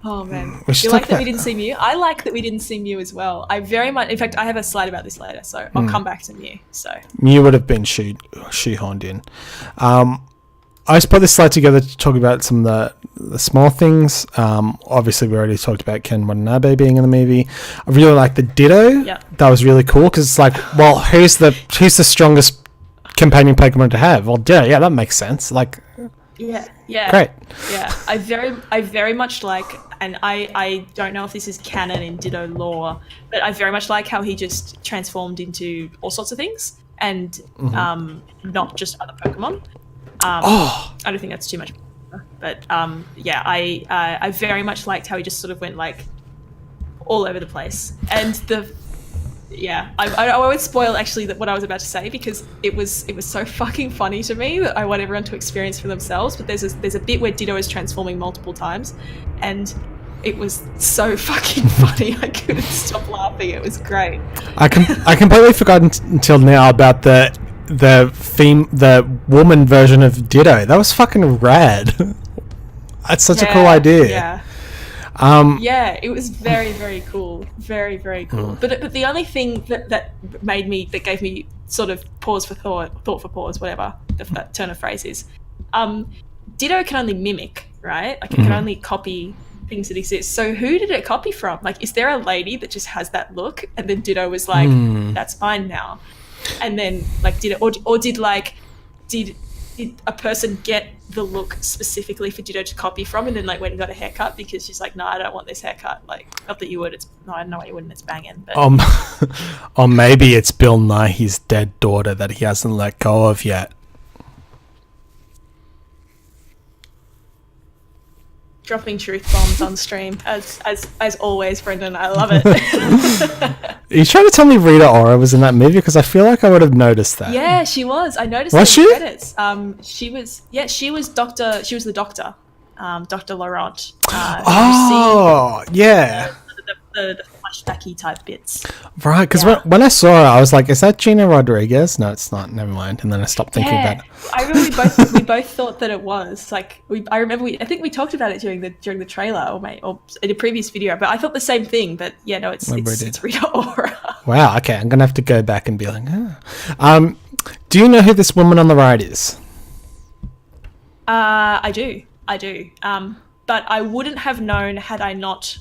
Oh man, you like that we didn't see Mew? I like that we didn't see Mew as well. I very much, in fact, I have a slide about this later, so I'll come back to Mew. So Mew would have been shoehorned in. I just put this slide together to talk about some of the small things. Obviously, we already talked about Ken Watanabe being in the movie. I really like the Ditto. Yeah. That was really cool because it's like, well, who's the strongest companion Pokemon to have? Well, Ditto. Yeah, that makes sense. Like, yeah, great. Yeah, I very much like, and I don't know if this is canon in Ditto lore, but I very much like how he just transformed into all sorts of things and not just other Pokemon. I don't think that's too much, but yeah, I very much liked how he just sort of went like all over the place, and I won't spoil actually what I was about to say because it was so fucking funny to me that I want everyone to experience for themselves. But there's a bit where Ditto is transforming multiple times, and it was so fucking funny. I couldn't stop laughing. It was great. I completely forgot until now about the woman version of Ditto. That was fucking rad. That's such a cool idea. Yeah, it was very, very cool. Very, very cool. But the only thing that gave me sort of thought for pause, whatever that turn of phrase is, Ditto can only mimic, right? Like it can only copy things that exist. So who did it copy from? Like, is there a lady that just has that look, and then Ditto was like, "That's fine now," and then like did a person get the look specifically for Ditto to copy from, and then like went and got a haircut because she's like, no, I don't want this haircut. Like, not that you would. I know you wouldn't. It's banging. But or maybe it's Bill Nighy's dead daughter that he hasn't let go of yet. Dropping truth bombs on stream as always, Brendan. I love it. Are you trying to tell me Rita Ora was in that movie? Because I feel like I would have noticed that. Yeah, she was. I noticed was in she? The credits. She was Doctor. She was the Doctor, Dr. Laurent. Yeah. The flashbacky type bits. Right, because when I saw her, I was like, "Is that Gina Rodriguez?" No, it's not. Never mind. And then I stopped thinking about it. I remember we both thought that it was like I think we talked about it during the trailer or in a previous video, but I thought the same thing. But yeah, no, it's Rita Ora. Wow. Okay, I'm gonna have to go back and be like, do you know who this woman on the right is? I do. But I wouldn't have known had I not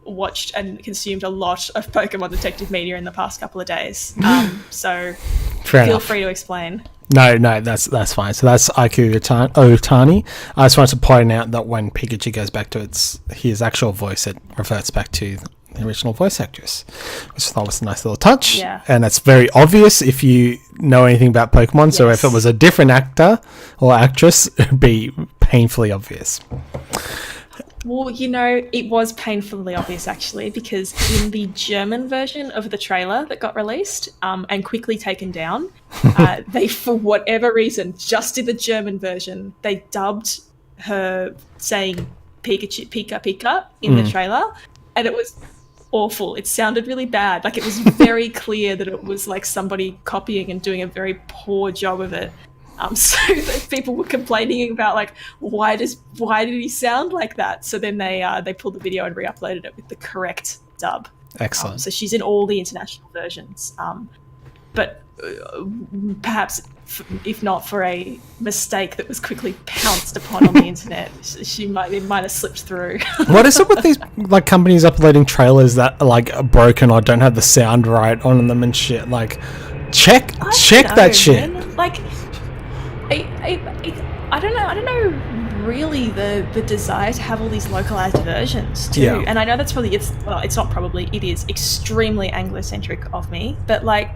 watched and consumed a lot of Pokemon Detective media in the past couple of days. So feel free to explain. No, that's fine. So that's Aiku Otani. I just wanted to point out that when Pikachu goes back to his actual voice, it reverts back to the original voice actress, which I thought was a nice little touch. Yeah. And it's very obvious if you know anything about Pokemon. Yes. So if it was a different actor or actress, it would be painfully obvious. Well, it was painfully obvious actually, because in the German version of the trailer that got released and quickly taken down, they, for whatever reason, just in the German version, they dubbed her saying Pikachu, Pika Pika in the trailer, and it was awful. It sounded really bad. Like, it was very clear that it was like somebody copying and doing a very poor job of it. So that people were complaining about, like, why did he sound like that? So then they pulled the video and re-uploaded it with the correct dub. Excellent. So she's in all the international versions. But perhaps, if not for a mistake that was quickly pounced upon on the internet, it might have slipped through. What is it with these like companies uploading trailers that are like broken or don't have the sound right on them and shit? Like, check that shit. Man. Like, I don't know really the desire to have all these localized versions too. Yeah. And I know that's probably it is extremely Anglo-centric of me, but like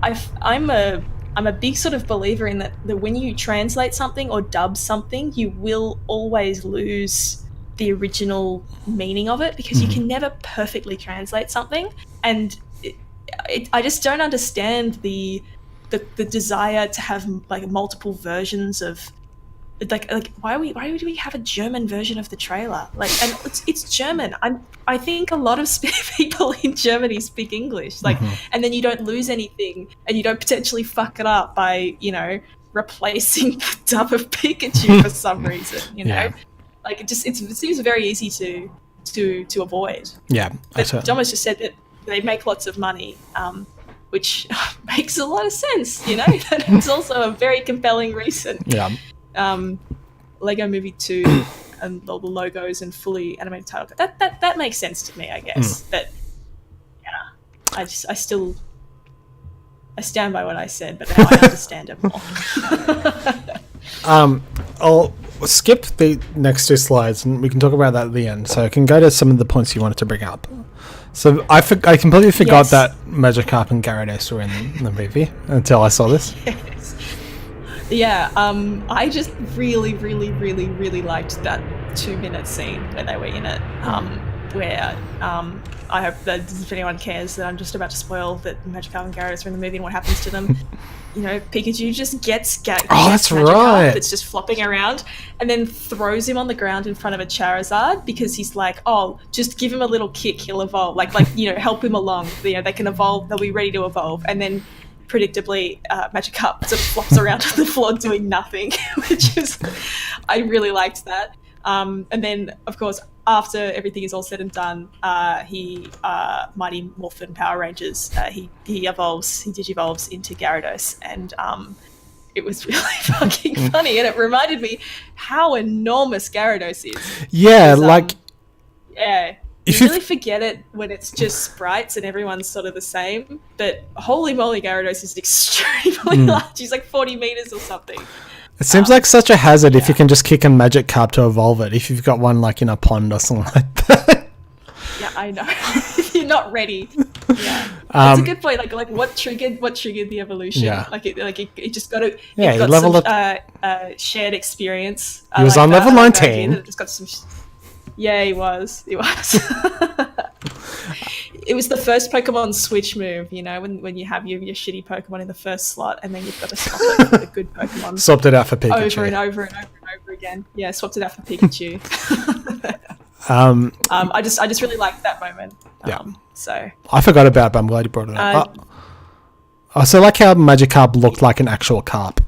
I'm a big sort of believer in that when you translate something or dub something, you will always lose the original meaning of it, because you can never perfectly translate something. And I just don't understand the desire to have like multiple versions of like why do we have a German version of the trailer? Like, and it's German. I think a lot of people in Germany speak English, like, and then you don't lose anything, and you don't potentially fuck it up by replacing the dub of Pikachu for some reason. Like it seems very easy to avoid. Yeah, but Thomas just said that they make lots of money, which makes a lot of sense. That it's also a very compelling reason. Yeah. Lego Movie 2 and all the logos and fully animated title. That makes sense to me, I guess. But yeah, I stand by what I said, but now I understand it more. I'll skip the next two slides and we can talk about that at the end. So I can go to some of the points you wanted to bring up. So I completely forgot that Magikarp and Gyarados were in the movie until I saw this. Yes. Yeah, I just really, really, really, really liked that 2-minute scene where they were in it, where I hope that if anyone cares that I'm just about to spoil that Magikarp and Gyarados are in the movie and what happens to them. Pikachu just gets that's Magikarp right. that's just flopping around, and then throws him on the ground in front of a Charizard, because he's like, oh, just give him a little kick, he'll evolve. Like help him along. They can evolve, they'll be ready to evolve. And then predictably, Magikarp sort of flops around on the floor doing nothing, which is, I really liked that. And then, of course, after everything is all said and done, he Mighty Morphin Power Rangers, he digivolves into Gyarados, and it was really fucking funny, and it reminded me how enormous Gyarados is. Yeah, because, yeah. You really forget it when it's just sprites and everyone's sort of the same, but holy moly, Gyarados is extremely large. He's like 40 meters or something. It seems like such a hazard if you can just kick a Magikarp to evolve it, if you've got one like in a pond or something like that. Yeah, I know. You're not ready. Yeah, that's a good point. Like what triggered the evolution? Yeah. It just got to. Yeah, got leveled some, up. Shared experience. He was on level 19. It just got some. Yeah, he was. It was the first Pokemon switch move, when you have your shitty Pokemon in the first slot, and then you've got to swap it for the good Pokemon. Swapped it out for Pikachu. Over and over and over and over again. Yeah, swapped it out for Pikachu. I just really liked that moment. So I forgot about it, but I'm glad you brought it up. I also like how Magikarp looked like an actual carp.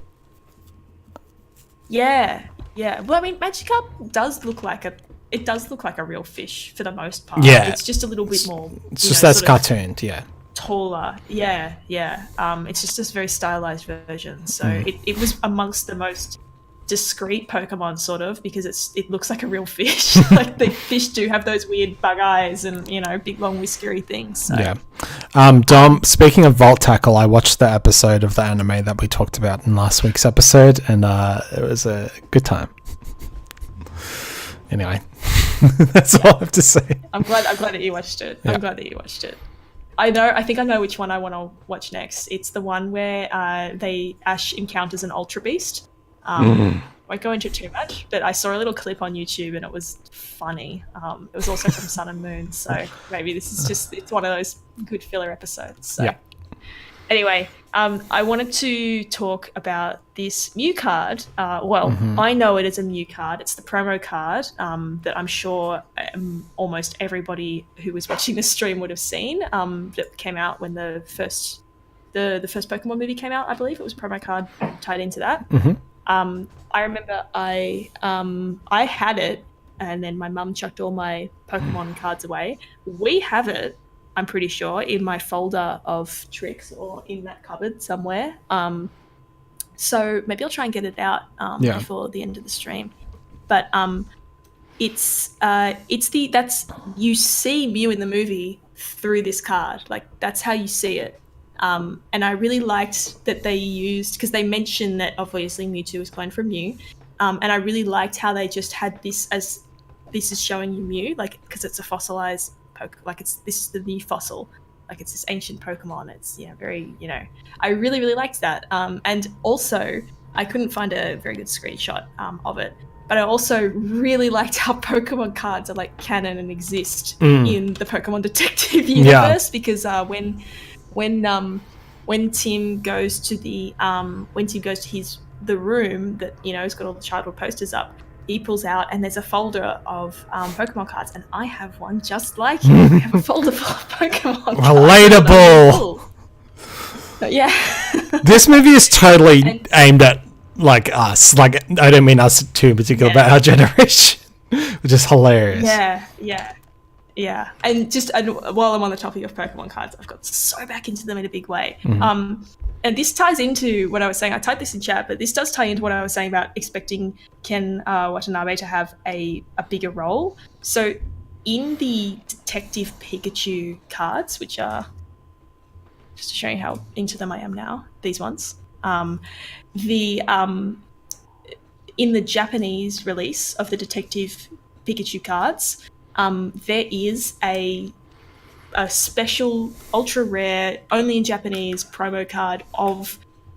Yeah. Well, I mean, Magikarp does look like a real fish for the most part. Yeah. It's just a little bit more. It's just as cartooned, yeah. Taller. Yeah. It's just this very stylized version. So it was amongst the most discreet Pokemon, sort of, because it looks like a real fish. Like the fish do have those weird bug eyes and big long whiskery things. So. Yeah. Dom, speaking of Volt Tackle, I watched the episode of the anime that we talked about in last week's episode, and it was a good time. Anyway, that's all I have to say. I'm glad that you watched it. Yeah. I'm glad that you watched it. I think I know which one I want to watch next. It's the one where Ash encounters an Ultra Beast. Won't go into it too much, but I saw a little clip on YouTube and it was funny. It was also from Sun and Moon, so maybe this is it's one of those good filler episodes. So. Yeah. Anyway, I wanted to talk about this Mew card. I know it as a Mew card. It's the promo card that I'm sure almost everybody who was watching the stream would have seen. That came out when the first Pokemon movie came out. I believe it was a promo card tied into that. I remember I had it, and then my mum chucked all my Pokemon cards away. We have it, I'm pretty sure, in my folder of tricks or in that cupboard somewhere. So maybe I'll try and get it out before the end of the stream. But you see Mew in the movie through this card. Like, that's how you see it. And I really liked that they used, because they mentioned that obviously Mewtwo was cloned from Mew, and I really liked how they just had this as this is showing you Mew, like, because it's a fossilized like this is the new fossil, like it's this ancient Pokemon. It's very I really liked that. And also I couldn't find a very good screenshot of it, but I also really liked how Pokemon cards are like canon and exist in the Pokemon Detective universe, because when Tim goes to the room that has got all the childhood posters up, he pulls out and there's a folder of Pokemon cards, and I have one just like him. I have a folder full of Pokemon cards. Relatable. But yeah. This movie is totally aimed at like us. Like, I don't mean us too in particular, but our generation, which is hilarious. Yeah. And while I'm on the topic of Pokemon cards, I've got so back into them in a big way. And this ties into what I was saying. I typed this in chat, but this does tie into what I was saying about expecting Ken Watanabe to have a bigger role. So in the Detective Pikachu cards, which are, just to show you how into them I am now, these ones, in the Japanese release of the Detective Pikachu cards, there is a special ultra rare, only in Japanese promo card and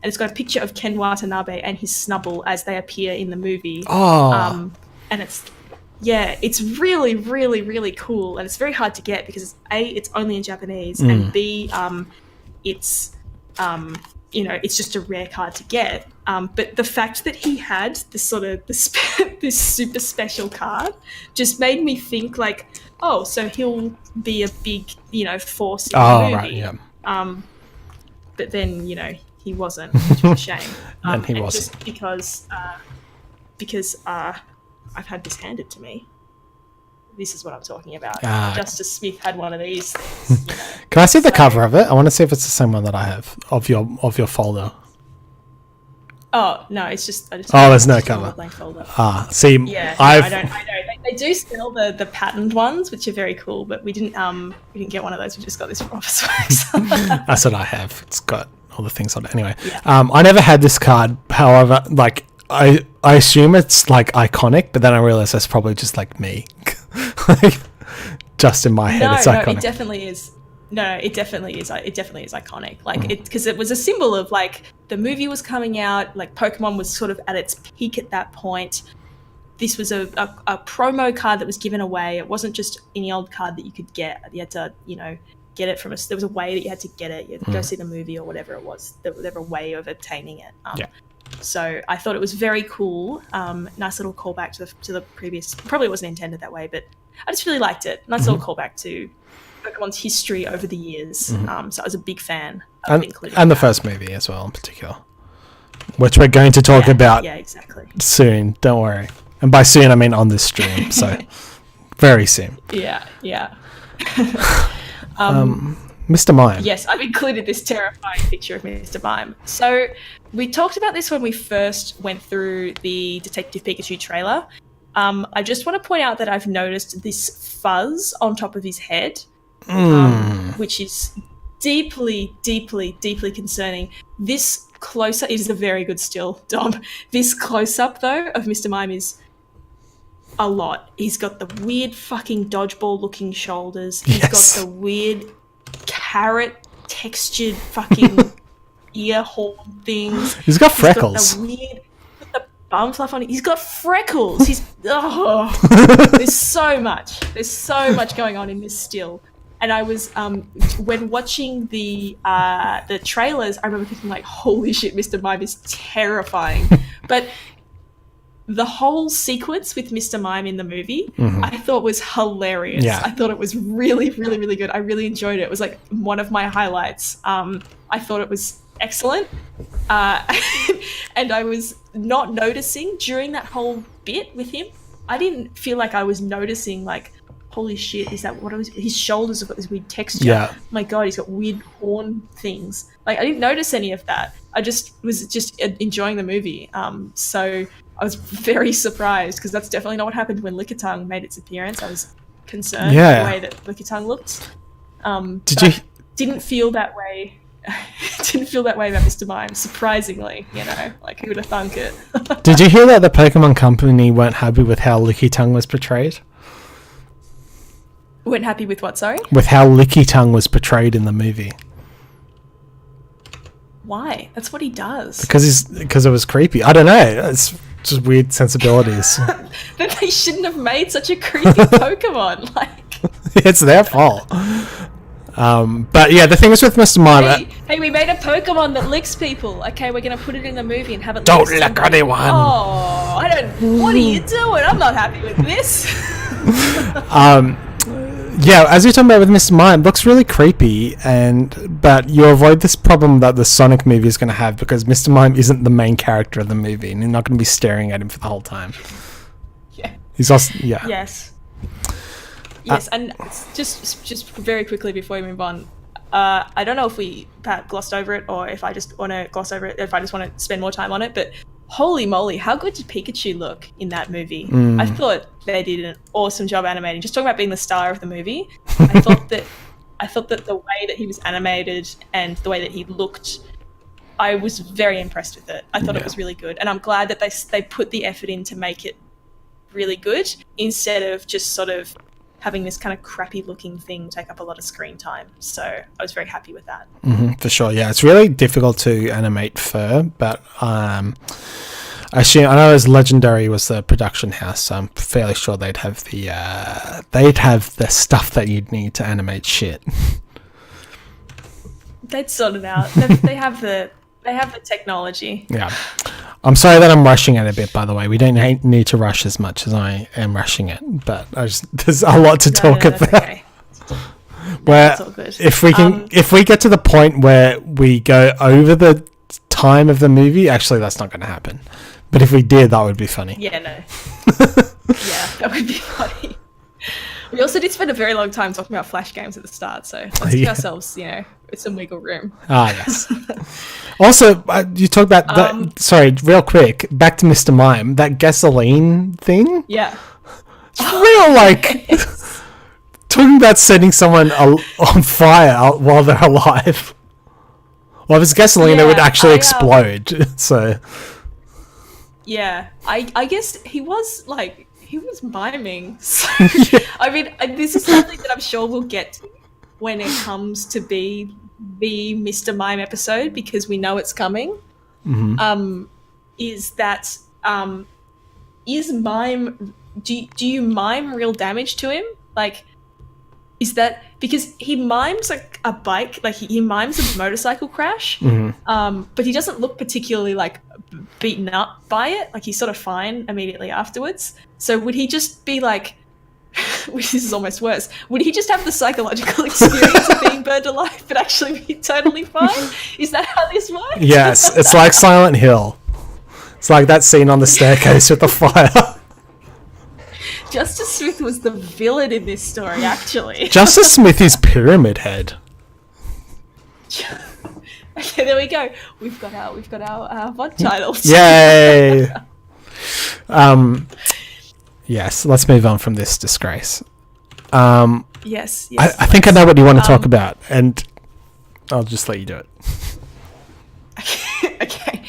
it's got a picture of Ken Watanabe and his Snubbull as they appear in the movie. And it's really, really, really cool, and it's very hard to get because it's only in Japanese, and B, it's just a rare card to get. But the fact that he had this sort of this super special card just made me think like, oh, so he'll be a big, force in the movie. Right, yeah. But then, he wasn't, which was a shame. And he wasn't. Just because I've had this handed to me. This is what I'm talking about. Justice Smith had one of these things. Can I see the cover of it? I want to see if it's the same one that I have of your folder. Oh no, it's just. There's no cover. Blank folder. See, yeah, I know. They do sell the patterned ones, which are very cool, but we didn't get one of those. We just got this from Office Works. That's what I have. It's got all the things on it. Anyway, I never had this card. However, like I assume it's like iconic, but then I realize that's probably just like me. Like, just in my head, it's iconic. No, it definitely is. No, it definitely is. It definitely is iconic. Like because it was a symbol of like the movie was coming out. Like Pokemon was sort of at its peak at that point. This was a promo card that was given away. It wasn't just any old card that you could get. You had to get it from there was a way that you had to get it. You had to go see the movie or whatever it was. There was a way of obtaining it. So I thought it was very cool. Nice little callback to the previous. Probably wasn't intended that way, but I just really liked it. Nice little callback to Pokemon's history over the years. So I was a big fan of including and the first movie as well in particular, which we're going to talk about soon. Don't worry. And by soon, I mean on this stream. So very soon. Yeah. Mr. Mime. Yes, I've included this terrifying picture of Mr. Mime. So we talked about this when we first went through the Detective Pikachu trailer. I just want to point out that I've noticed this fuzz on top of his head, which is deeply, deeply, deeply concerning. This close-up, it is a very good still, Dom. This close-up, though, of Mr. Mime is a lot. He's got the weird fucking dodgeball-looking shoulders. He's got the weird carrot textured fucking ear horn things. He's got freckles. He's got the weird the bum fluff on it. He's got freckles. There's so much. There's so much going on in this still. And I was when watching the trailers, I remember thinking like, holy shit, Mr. Mime is terrifying. But the whole sequence with Mr. Mime in the movie, I thought was hilarious. Yeah. I thought it was really, really, really good. I really enjoyed it. It was like one of my highlights. I thought it was excellent. And I was not noticing during that whole bit with him. I didn't feel like I was noticing like, holy shit, is that what it was? His shoulders have got this weird texture. Yeah. Oh my God, he's got weird horn things. Like I didn't notice any of that. I was just enjoying the movie. So I was very surprised because that's definitely not what happened when Lickitung made its appearance. I was concerned the way that Lickitung looked. Didn't feel that way. Didn't feel that way about Mr. Mime, surprisingly, like who would have thunk it. Did you hear that the Pokemon Company weren't happy with how Lickitung was portrayed? Weren't happy with what, sorry? With how Lickitung was portrayed in the movie. Why? That's what he does. Because it was creepy. I don't know. It's just weird sensibilities. Then they shouldn't have made such a creepy Pokemon. It's their fault. But yeah, the thing is with Mr. Mime. Hey, we made a Pokemon that licks people. Okay, we're gonna put it in the movie and have it. Don't lick anyone. Oh, I don't. What are you doing? I'm not happy with this. Yeah, as you're talking about with Mr. Mime, looks really creepy, but you avoid this problem that the Sonic movie is going to have because Mr. Mime isn't the main character of the movie, and you're not going to be staring at him for the whole time. Yeah. He's also Yes. Yes, and just very quickly before we move on, I don't know if we perhaps glossed over it or if I just want to gloss over it, if I just want to spend more time on it, but holy moly, how good did Pikachu look in that movie? I thought they did an awesome job animating. Just talking about being the star of the movie, I thought that the way that he was animated and the way that he looked, I was very impressed with it. I thought it was really good, and I'm glad that they put the effort in to make it really good instead of just sort of having this kind of crappy looking thing take up a lot of screen time. So I was very happy with that. For sure, yeah. It's really difficult to animate fur, but actually, I know as Legendary was the production house, so I'm fairly sure they'd have the stuff that you'd need to animate shit. They'd sort it out. They have the technology. Yeah. I'm sorry that I'm rushing it a bit, by the way. We don't need to rush as much as I am rushing it, but there's a lot to talk about. Okay. Where if we get to the point where we go over the time of the movie, actually that's not going to happen. But if we did, that would be funny. Yeah, no. Yeah, that would be funny. We also did spend a very long time talking about Flash games at the start, so let's give ourselves, with some wiggle room. Ah, yes. Also, you talked about that. Sorry, real quick. Back to Mr. Mime. That gasoline thing. Yeah. It's real, talking about setting someone on fire while they're alive. Well, if it's gasoline, it would actually explode. So. Yeah, I guess he was miming. So, I mean, this is something that I'm sure we'll get to when it comes to be the Mr. Mime episode, because we know it's coming. Is Mime? Do you mime real damage to him? Is that because he mimes a bike, he mimes a motorcycle crash, but he doesn't look particularly beaten up by it. He's sort of fine immediately afterwards. So would he just be which is almost worse, would he just have the psychological experience of being burned alive but actually be totally fine? Is that how this works? Yes, it's like Silent Hill. It's like that scene on the staircase with the fire. Justice Smith was the villain in this story, actually. Justice Smith is Pyramid Head. Okay, there we go. We've got our VOD titles. Yay! Yes, let's move on from this disgrace. Yes. I think I know what you want to talk about, and I'll just let you do it. Okay.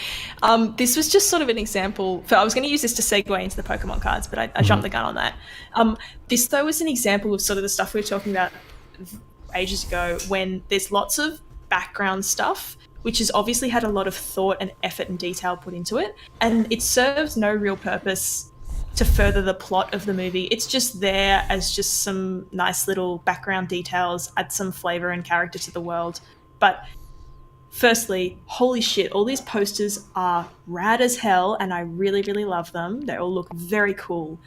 This was just sort of an example. I was going to use this to segue into the Pokemon cards, but I jumped the gun on that. This, though, was an example of sort of the stuff we were talking about ages ago, when there's lots of background stuff which has obviously had a lot of thought and effort and detail put into it, and it serves no real purpose to further the plot of the movie. It's just there as just some nice little background details, add some flavor and character to the world. But firstly, holy shit, all these posters are rad as hell, and I really, really love them. They all look very cool.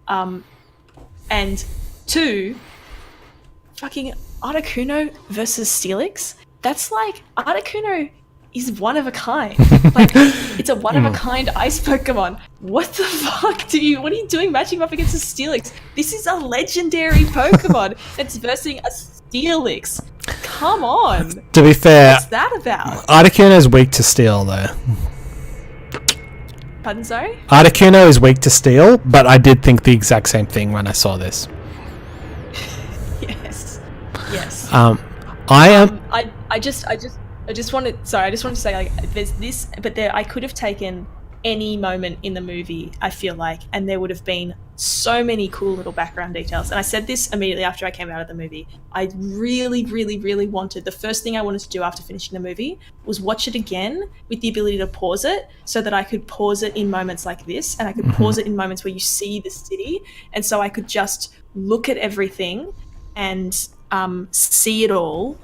And two, fucking Articuno versus Steelix. That's like, Articuno is one of a kind. Like, it's a one of a kind ice Pokemon. What the fuck what are you doing matching up against a Steelix? This is a legendary Pokemon that's versing a Steelix. Come on. To be fair, what's that about? Articuno is weak to steel, though. Pardon, sorry? Articuno is weak to steel, but I did think the exact same thing when I saw this. Yes. I just wanted to say, like, there's this, but I could have taken any moment in the movie, I feel like, and there would have been so many cool little background details. And I said this immediately after I came out of the movie. I really, really, really wanted, the first thing I wanted to do after finishing the movie was watch it again with the ability to pause it, so that I could pause it in moments like this, and I could pause it in moments where you see the city, and so I could just look at everything and see it all,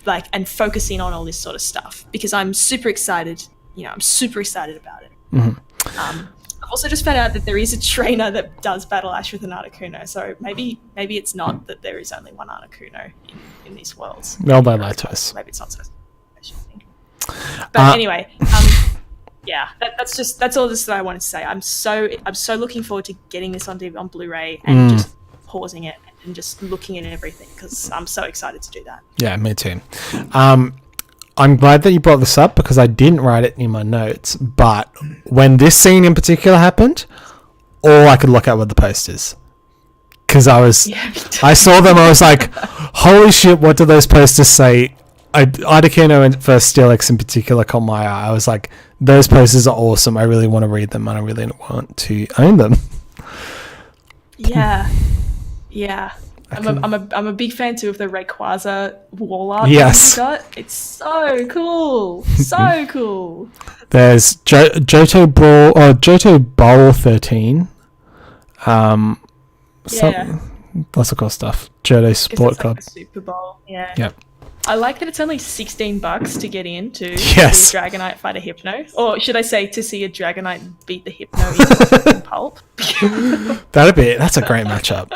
and focusing on all this sort of stuff, because I'm super excited. I'm super excited about it. I've also just found out that there is a trainer that does Battle Ash with an Articuno, so maybe it's not that there is only one Articuno in these worlds. No, by my choice. Maybe it's not so special. But anyway, yeah, that's all this that I wanted to say. I'm so looking forward to getting this on Blu-ray and just pausing it and just looking at everything, because I'm so excited to do that. Yeah, me too. I'm glad that you brought this up, because I didn't write it in my notes, but when this scene in particular happened, all I could look at were the posters. Because I saw them, I was like, holy shit, what do those posters say? Articuno versus Steelix in particular caught my eye. I was like, those posters are awesome. I really want to read them, and I really want to own them. Yeah. I'm a big fan too of the Rayquaza wall art. Yes, it's so cool, so cool. There's Johto Bowl 13. Lots of cool stuff. Johto Sport Club, like Super Bowl. Yeah. Yep. I like that it's only $16 to get in to see a Dragonite fight a Hypno, or should I say, to see a Dragonite beat the Hypno in Pulp. That's a great matchup.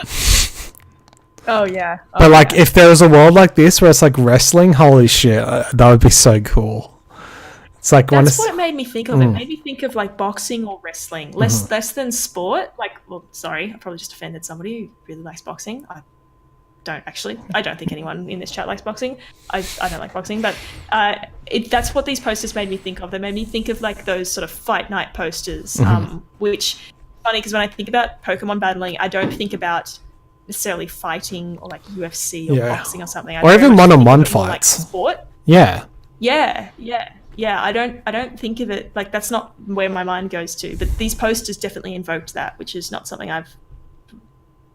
Oh yeah. But if there was a world like this where it's like wrestling, holy shit, that would be so cool. It's like that's what it made me think of. It made me think of like boxing or wrestling, less than sport. I probably just offended somebody who really likes boxing. I don't think anyone in this chat likes boxing. I don't like boxing, but that's what these posters made me think of. They made me think of like those sort of fight night posters, which funny, because when I think about Pokemon battling, I don't think about necessarily fighting or like UFC or boxing or something. Or even one-on-one fights. Like sport. Yeah. I don't think of it like, that's not where my mind goes to. But these posters definitely invoked that, which is not something I've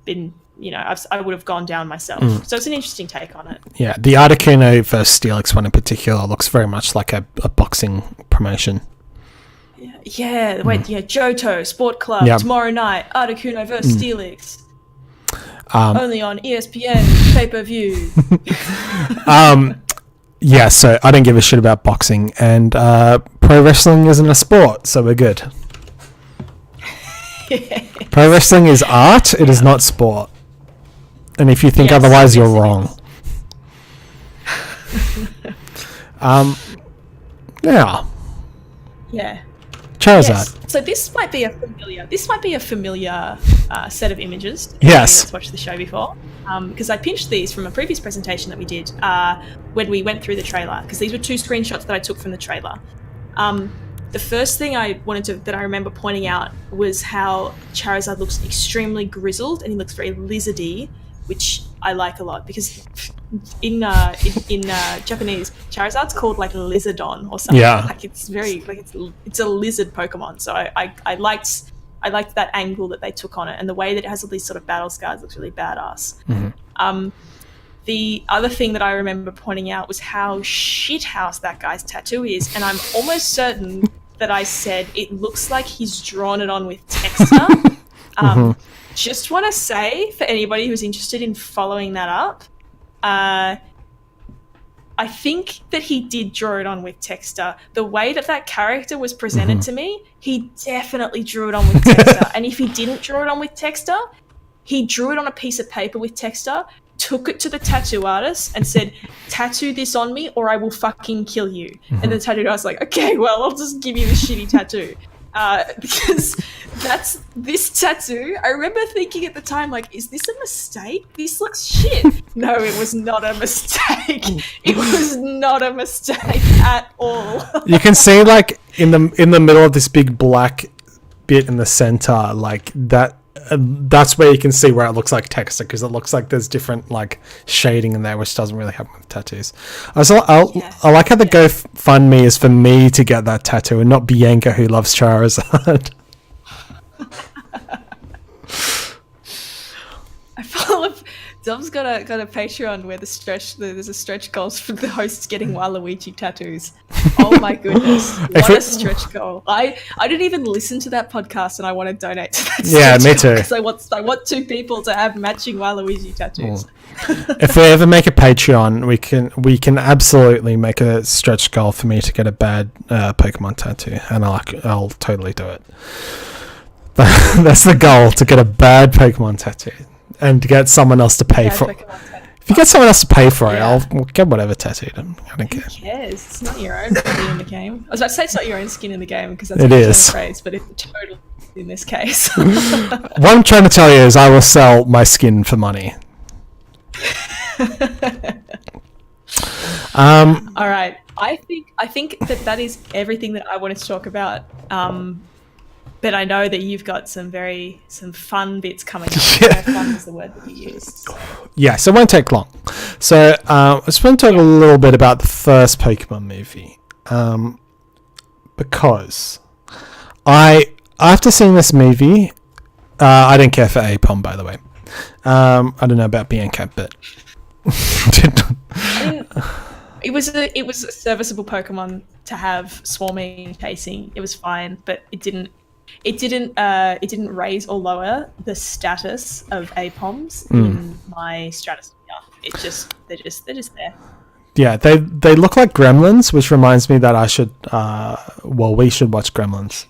been, I would have gone down myself. So it's an interesting take on it. Yeah, the Articuno versus Steelix one in particular looks very much like a boxing promotion. Yeah. Johto Sport Club tomorrow night. Articuno versus Steelix. Only on ESPN pay-per-view. Yeah, so I don't give a shit about boxing, and pro wrestling isn't a sport, so we're good. Pro wrestling is art, it is not sport. And if you think Yes, otherwise, yes, you're it wrong. Yeah. Yeah. Charizard. Yes. So this might be a familiar set of images. To Yes. That's watched the show before. Because I pinched these from a previous presentation that we did when we went through the trailer. Because these were 2 screenshots that I took from the trailer. The first thing that I remember pointing out was how Charizard looks extremely grizzled and he looks very lizardy, which I like a lot because in Japanese, Charizard's called like Lizardon or something. Yeah. Like it's very like it's a lizard Pokemon. So I liked that angle that they took on it, and the way that it has all these sort of battle scars looks really badass. Mm-hmm. The other thing that I remember pointing out was how shithouse that guy's tattoo is, and I'm almost certain that I said it looks like he's drawn it on with texture. Just want to say, for anybody who's interested in following that up, I think that he did draw it on with texture. The way that character was presented to me, he definitely drew it on with texture. And if he didn't draw it on with texture, he drew it on a piece of paper with texture, took it to the tattoo artist and said, tattoo this on me or I will fucking kill you. And the tattoo artist was like, okay, well, I'll just give you this shitty tattoo. Because that's this tattoo. I remember thinking at the time, like, is this a mistake? This looks shit. No, it was not a mistake. It was not a mistake at all. You can see, like, in the middle of this big black bit in the center, like that. That's where you can see where it looks like texture, because it looks like there's different like shading in there, which doesn't really happen with tattoos. I like how the GoFundMe is for me to get that tattoo and not Bianca, who loves Charizard. I follow. Dom's got a Patreon where there's a stretch goal for the hosts getting Waluigi tattoos. Oh my goodness, what a stretch goal! I didn't even listen to that podcast, and I want to donate to that. Yeah, me too. Because I want 2 people to have matching Waluigi tattoos. If we ever make a Patreon, we can absolutely make a stretch goal for me to get a bad Pokemon tattoo, and I'll totally do it. That's the goal, to get a bad Pokemon tattoo. And to get someone else to pay for it. If you get someone else to pay for it, I'll get whatever tattooed. I don't care. Who cares? It's not your own skin in the game. I was about to say it's not your own skin in the game because that's a phrase, but it's totally in this case. What I'm trying to tell you is I will sell my skin for money. All right. I think that is everything that I wanted to talk about. But I know that you've got some fun bits coming up. Yeah. Fun is the word that you used. So. Yes, it won't take long. So I just want to talk a little bit about the first Pokemon movie. Because after seeing this movie, I didn't care for Apom, by the way. I don't know about Bianca, but... It was a serviceable Pokemon to have, swarming, chasing. It was fine, but it didn't raise or lower the status of Apoms in my stratosphere. They're just there. Yeah, they look like gremlins, which reminds me that we should watch Gremlins.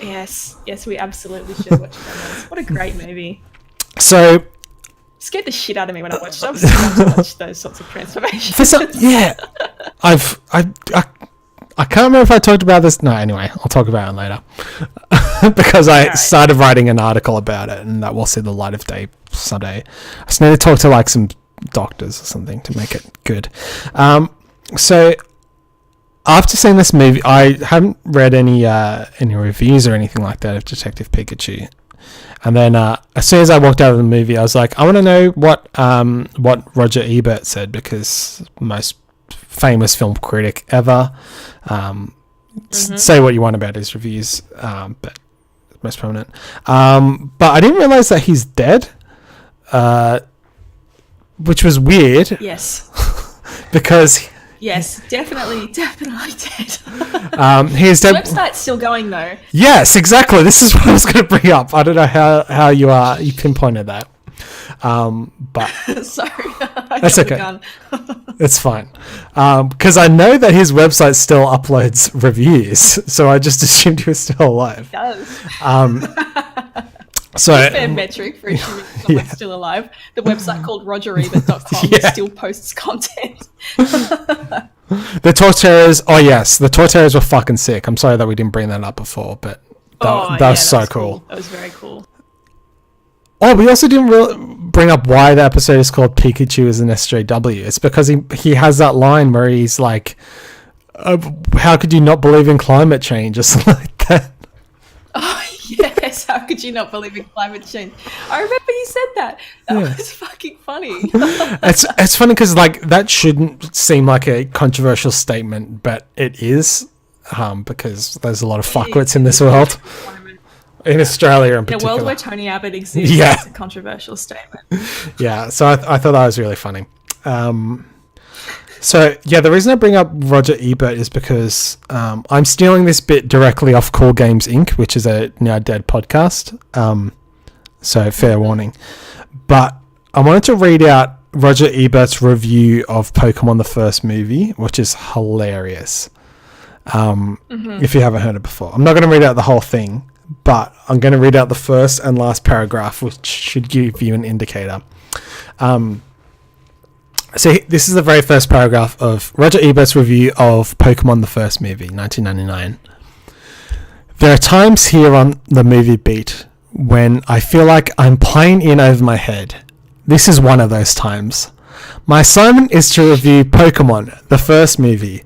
Yes, we absolutely should watch Gremlins. What a great movie. So scared the shit out of me when I watched it. I was scared to watch those sorts of transformations. I can't remember if I talked about this. No, anyway, I'll talk about it later. Because I started writing an article about it, and that will see the light of day someday. I just need to talk to like some doctors or something to make it good. So after seeing this movie, I haven't read any reviews or anything like that of Detective Pikachu. And then as soon as I walked out of the movie, I was like, I want to know what Roger Ebert said, because most famous film critic ever. Say what you want about his reviews, but most prominent. But I didn't realize that he's dead, which was weird. Yes. Because... Yes, definitely dead. His website's still going though. Yes, exactly. This is what I was going to bring up. I don't know how you pinpointed that. But sorry, that's okay. It's fine. Because I know that his website still uploads reviews, so I just assumed he was still alive. It does. So fair metric for assuming someone's still alive. The website called RogerEbert.com still posts content. The Torterras, oh yes, the Torterras were fucking sick. I'm sorry that we didn't bring that up before, but that was so cool. That was very cool. Oh, we also didn't bring up why the episode is called Pikachu is an SJW. It's because he has that line where he's like, how could you not believe in climate change or something like that? Oh, yes, how could you not believe in climate change? I remember you said that. That was fucking funny. It's funny because like that shouldn't seem like a controversial statement, but it is, because there's a lot of fuckwits in this world. In Australia in particular. In a world where Tony Abbott exists, it's a controversial statement. Yeah, so I thought that was really funny. So, yeah, the reason I bring up Roger Ebert is because I'm stealing this bit directly off Cool Games Inc., which is a now dead podcast. So, fair warning. But I wanted to read out Roger Ebert's review of Pokemon the first movie, which is hilarious. If you haven't heard it before. I'm not going to read out the whole thing, but I'm going to read out the first and last paragraph, which should give you an indicator. So this is the very first paragraph of Roger Ebert's review of Pokemon the first movie, 1999. There are times here on the movie beat when I feel like I'm playing in over my head. This is one of those times. My assignment is to review Pokemon, the first movie.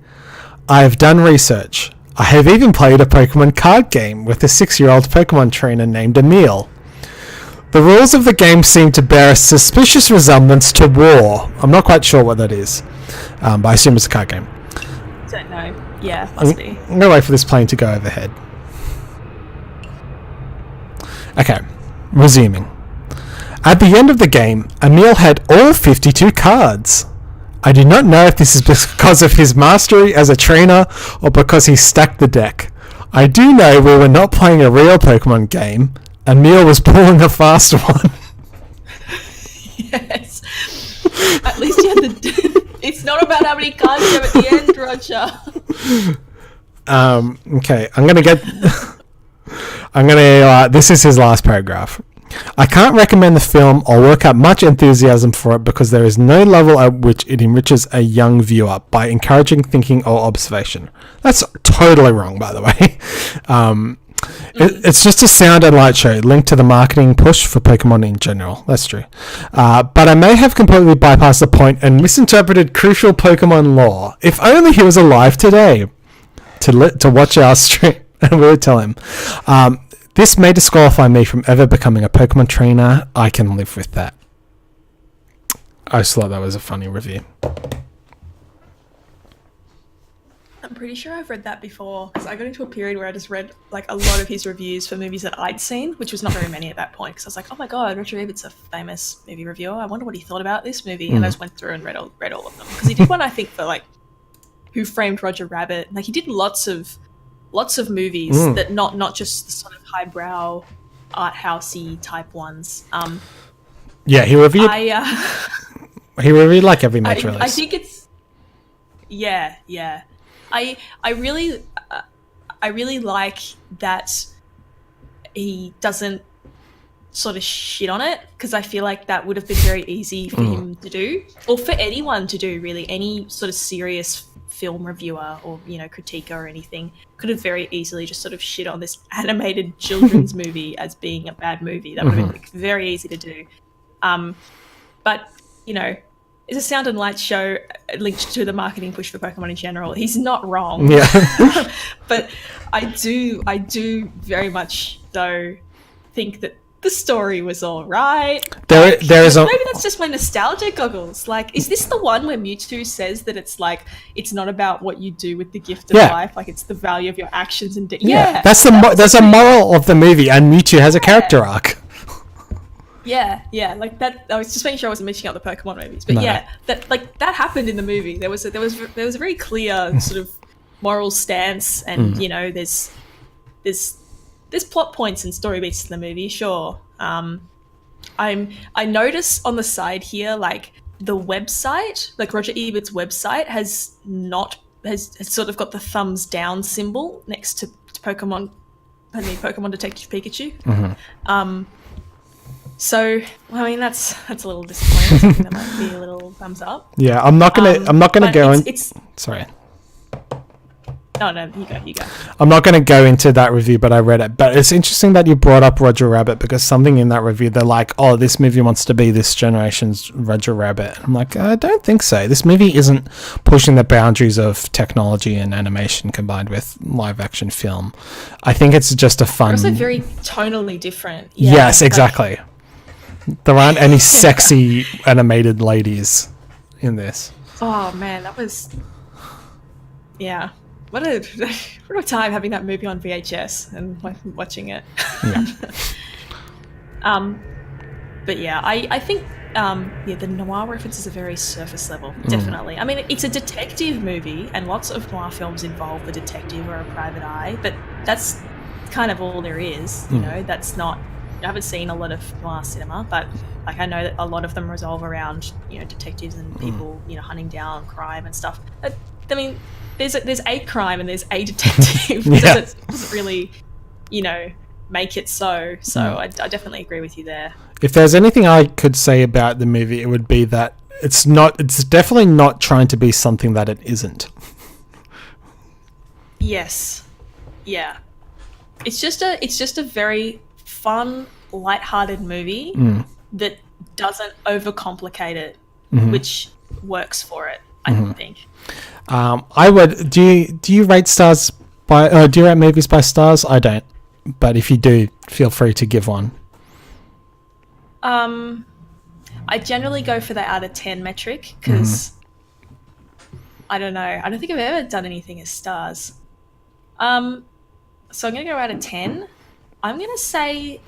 I have done research. I have even played a Pokemon card game with a 6-year-old Pokemon trainer named Emil. The rules of the game seem to bear a suspicious resemblance to War. I'm not quite sure what that is, but I assume it's a card game. Don't know. Yeah, must be. I'm going to wait for this plane to go overhead. Okay, resuming. At the end of the game, Emil had all 52 cards. I do not know if this is because of his mastery as a trainer or because he stacked the deck. I do know we were not playing a real Pokemon game. Emil was pulling a fast one. Yes. At least you had the... It's not about how many cards you have at the end, Roger. Okay, this is his last paragraph. I can't recommend the film or work up much enthusiasm for it because there is no level at which it enriches a young viewer by encouraging thinking or observation. That's totally wrong, by the way. It's just a sound and light show linked to the marketing push for Pokemon in general. That's true. But I may have completely bypassed the point and misinterpreted crucial Pokemon lore. If only he was alive today to watch our stream. And we would tell him. This may disqualify me from ever becoming a Pokemon trainer. I can live with that. I just thought that was a funny review. I'm pretty sure I've read that before because I got into a period where I just read like a lot of his reviews for movies that I'd seen, which was not very many at that point because I was like, oh my god, Roger Ebert's a famous movie reviewer. I wonder what he thought about this movie. And I just went through and read all of them because he did one I think for like Who Framed Roger Rabbit. Like he did lots of movies that not just the sort of highbrow art housey type ones. Yeah, he reviewed. He reviewed like every major release. I think it's yeah. I really like that he doesn't sort of shit on it because I feel like that would have been very easy for him to do, or for anyone to do. Really, any sort of serious film reviewer or critiquer or anything could have very easily just sort of shit on this animated children's movie as being a bad movie. That would have been very easy to do. But it's a sound and light show linked to the marketing push for Pokemon in general. He's not wrong. Yeah. But I do very much though think that the story was all right. Maybe that's just my nostalgia goggles. Like, is this the one where Mewtwo says that it's like it's not about what you do with the gift of life, like it's the value of your actions and that's a moral of the movie, and Mewtwo has a character arc. Yeah, like that. I was just making sure I wasn't mixing up the Pokemon movies, but that happened in the movie. There was a very clear sort of moral stance, and there's plot points and story beats in the movie, sure. I notice on the side here, like the website, like Roger Ebert's website has sort of got the thumbs down symbol next to Pokemon Pokemon Detective Pikachu. Mm-hmm. So I mean that's a little disappointing. Something that might be a little thumbs up. Yeah, I'm not gonna go in. Sorry. No, you go. I'm not going to go into that review, but I read it. But it's interesting that you brought up Roger Rabbit, because something in that review, they're like, oh, this movie wants to be this generation's Roger Rabbit. I'm like, I don't think so. This movie isn't pushing the boundaries of technology and animation combined with live action film. I think it's just a fun... They're also very tonally different. Yeah, yes, exactly. There aren't any sexy animated ladies in this. Oh, man, that was... Yeah. What a time having that movie on VHS and watching it. Yeah. But yeah, I think the noir references are very surface level, definitely. I mean, it's a detective movie, and lots of noir films involve the detective or a private eye, but that's kind of all there is. You know, that's not. I haven't seen a lot of noir cinema, but like I know that a lot of them revolve around detectives and people hunting down crime and stuff. I mean. There's a crime and there's a detective. Yeah. It doesn't really, make it so. So I definitely agree with you there. If there's anything I could say about the movie, it would be that it's definitely not trying to be something that it isn't. Yes. Yeah. It's just a very fun, lighthearted movie that doesn't overcomplicate it, which works for it, I think. I would. Do you rate stars by? Do you rate movies by stars? I don't. But if you do, feel free to give one. I generally go for the out of 10 metric because I don't know. I don't think I've ever done anything as stars. So I'm gonna go out of 10. I'm gonna say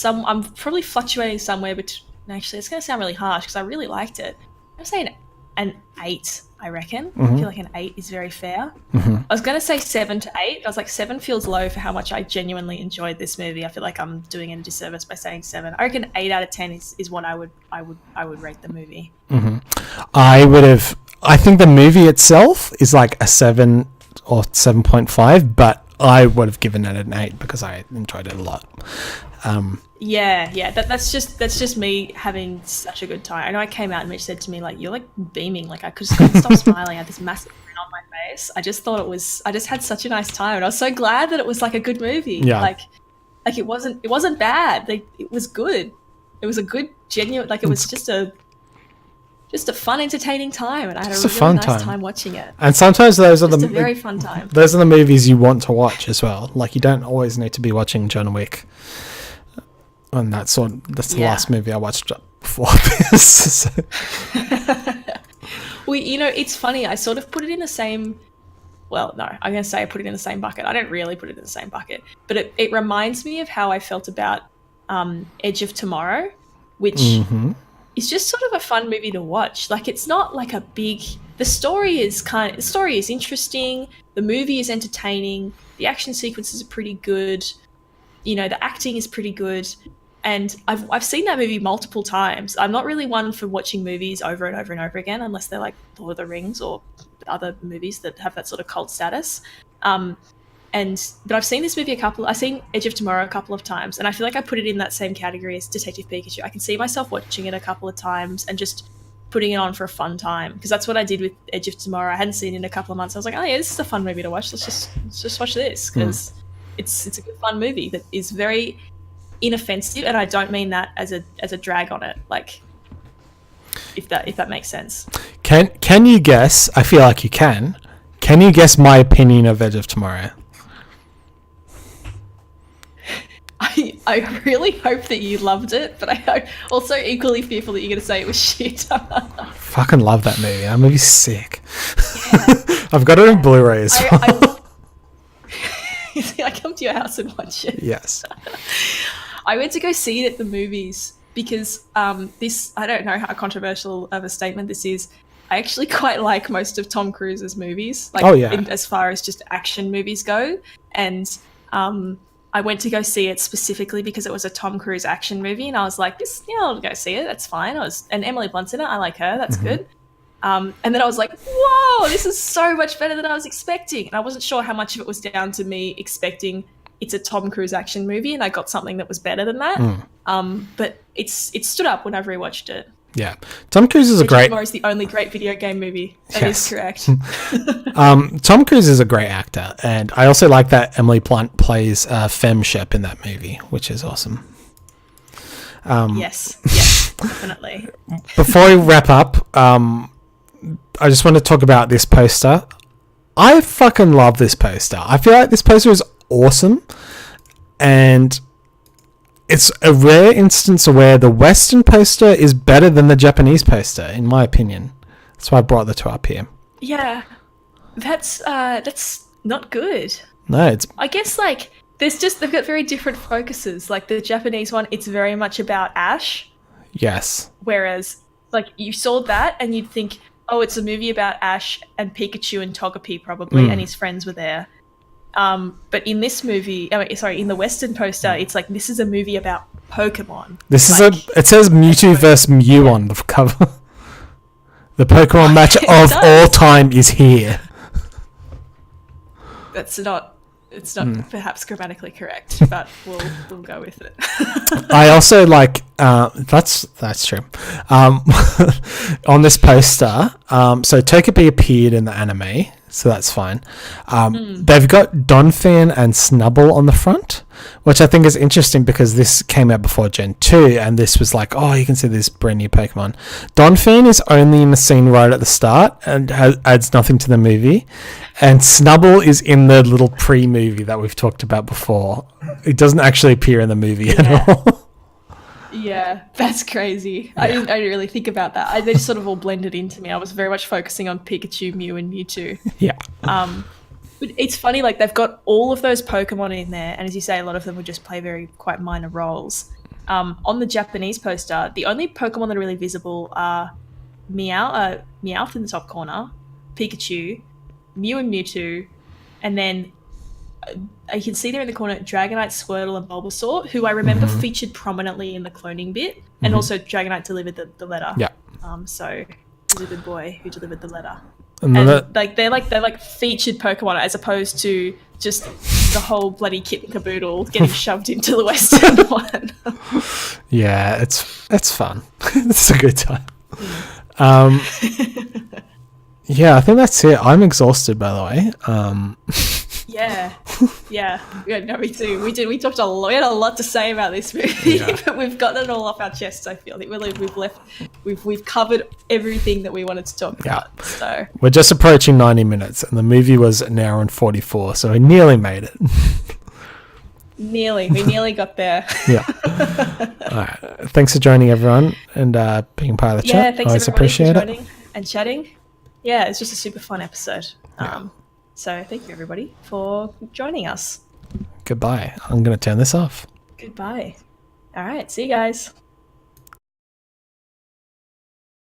I'm probably fluctuating somewhere between. Actually, it's gonna sound really harsh because I really liked it. I'm gonna say an 8. I reckon. I feel like an 8 is very fair. I was going to say 7 to 8. I was like, 7 feels low for how much I genuinely enjoyed this movie. I feel like I'm doing it a disservice by saying 7. I reckon 8 out of 10 is what I would rate the movie. I think the movie itself is like a 7 or 7.5, but I would have given it an 8 because I enjoyed it a lot. That's just me having such a good time. I know I came out and Mitch said to me, like, you're like beaming. Like, I just couldn't stop smiling. I had this massive grin on my face. I just had such a nice time, and I was so glad that it was like a good movie. Yeah. Like it wasn't bad. It was good. It was a good, genuine, like it was just a fun, entertaining time, and I had a really nice time watching it. And sometimes those are a very fun time. Those are the movies you want to watch as well. Like, you don't always need to be watching John Wick. And that's the last movie I watched before this. Well, it's funny. I sort of put it in the same... Well, no, I'm going to say I put it in the same bucket. I don't really put it in the same bucket. But it reminds me of how I felt about Edge of Tomorrow, which is just sort of a fun movie to watch. Like, it's not like a big... The story is interesting. The movie is entertaining. The action sequences are pretty good. The acting is pretty good. And I've seen that movie multiple times. I'm not really one for watching movies over and over and over again, unless they're like Lord of the Rings or other movies that have that sort of cult status. But I've seen this movie I've seen Edge of Tomorrow a couple of times, and I feel like I put it in that same category as Detective Pikachu. I can see myself watching it a couple of times and just putting it on for a fun time, because that's what I did with Edge of Tomorrow. I hadn't seen it in a couple of months. I was like, oh yeah, this is a fun movie to watch. Let's just watch this, because it's a good fun movie that is very inoffensive, and I don't mean that as a drag on it, like, if that makes sense. Can you guess? I feel like you can. Can you guess my opinion of Edge of Tomorrow? I really hope that you loved it, but I'm also equally fearful that you're going to say it was shit. Fucking love that movie. That movie's sick. Yeah. I've got it on Blu-ray as well. I come to your house and watch it. Yes. I went to go see it at the movies because this, I don't know how controversial of a statement this is. I actually quite like most of Tom Cruise's movies, like as far as just action movies go. And I went to go see it specifically because it was a Tom Cruise action movie, and I was like, I'll go see it. That's fine. And Emily Blunt's in it. I like her. That's good. And then I was like, whoa, this is so much better than I was expecting. And I wasn't sure how much of it was down to me expecting it's a Tom Cruise action movie, and I got something that was better than that. But it stood up when I've rewatched it. Yeah, Tom Cruise is a great. Tomorrow is the only great video game movie. That is correct. Tom Cruise is a great actor, and I also like that Emily Blunt plays Femme Shep in that movie, which is awesome. Yes, definitely. Before we wrap up, I just want to talk about this poster. I fucking love this poster. I feel like this poster is awesome, and it's a rare instance where the Western poster is better than the Japanese poster, in my opinion. That's why I brought the two up here. Yeah, that's not good. No, it's. I guess like they've got very different focuses. Like the Japanese one, it's very much about Ash. Yes. Whereas like you saw that and you'd think, oh, it's a movie about Ash and Pikachu and Togepi probably, and his friends were there. But in this movie, in the Western poster, it's like this is a movie about Pokemon. It says Mewtwo versus Mew on the cover. The Pokemon match of all time is here. It's not perhaps grammatically correct, but we'll go with it. I also like that's true. On this poster, so Togepi appeared in the anime, so that's fine. They've got Donphan and Snubbull on the front, which I think is interesting because this came out before Gen 2, and this was like, oh, you can see this brand new Pokemon. Donphan is only in the scene right at the start and adds nothing to the movie, and Snubbull is in the little pre-movie that we've talked about before. It doesn't actually appear in the movie at all. Yeah, that's crazy. Yeah. I didn't really think about that. They just sort of all blended into me. I was very much focusing on Pikachu, Mew, and Mewtwo. Yeah. But it's funny, like they've got all of those Pokemon in there, and as you say, a lot of them would just play quite minor roles. On the Japanese poster, the only Pokemon that are really visible are Meowth in the top corner, Pikachu, Mew and Mewtwo, and then you can see there in the corner Dragonite, Squirtle, and Bulbasaur, who I remember featured prominently in the cloning bit, and also Dragonite delivered the letter. Yeah. So he's a good boy who delivered the letter. And they're featured Pokemon as opposed to just the whole bloody kit and caboodle getting shoved into the Western one. Yeah, it's fun. It's a good time. Yeah, I think that's it. I'm exhausted, by the way. Yeah, no, me too. We talked a lot. We had a lot to say about this movie, but we've gotten it all off our chests. I feel we've covered everything that we wanted to talk about. So we're just approaching 90 minutes, and the movie was an hour and 44, so we nearly made it. We nearly got there. Yeah. All right. Thanks for joining, everyone, and being part of the chat. Yeah, thanks Always everybody appreciate for joining it. and chatting. Yeah, it's just a super fun episode. So thank you everybody for joining us. Goodbye. I'm going to turn this off. Goodbye. All right. See you guys.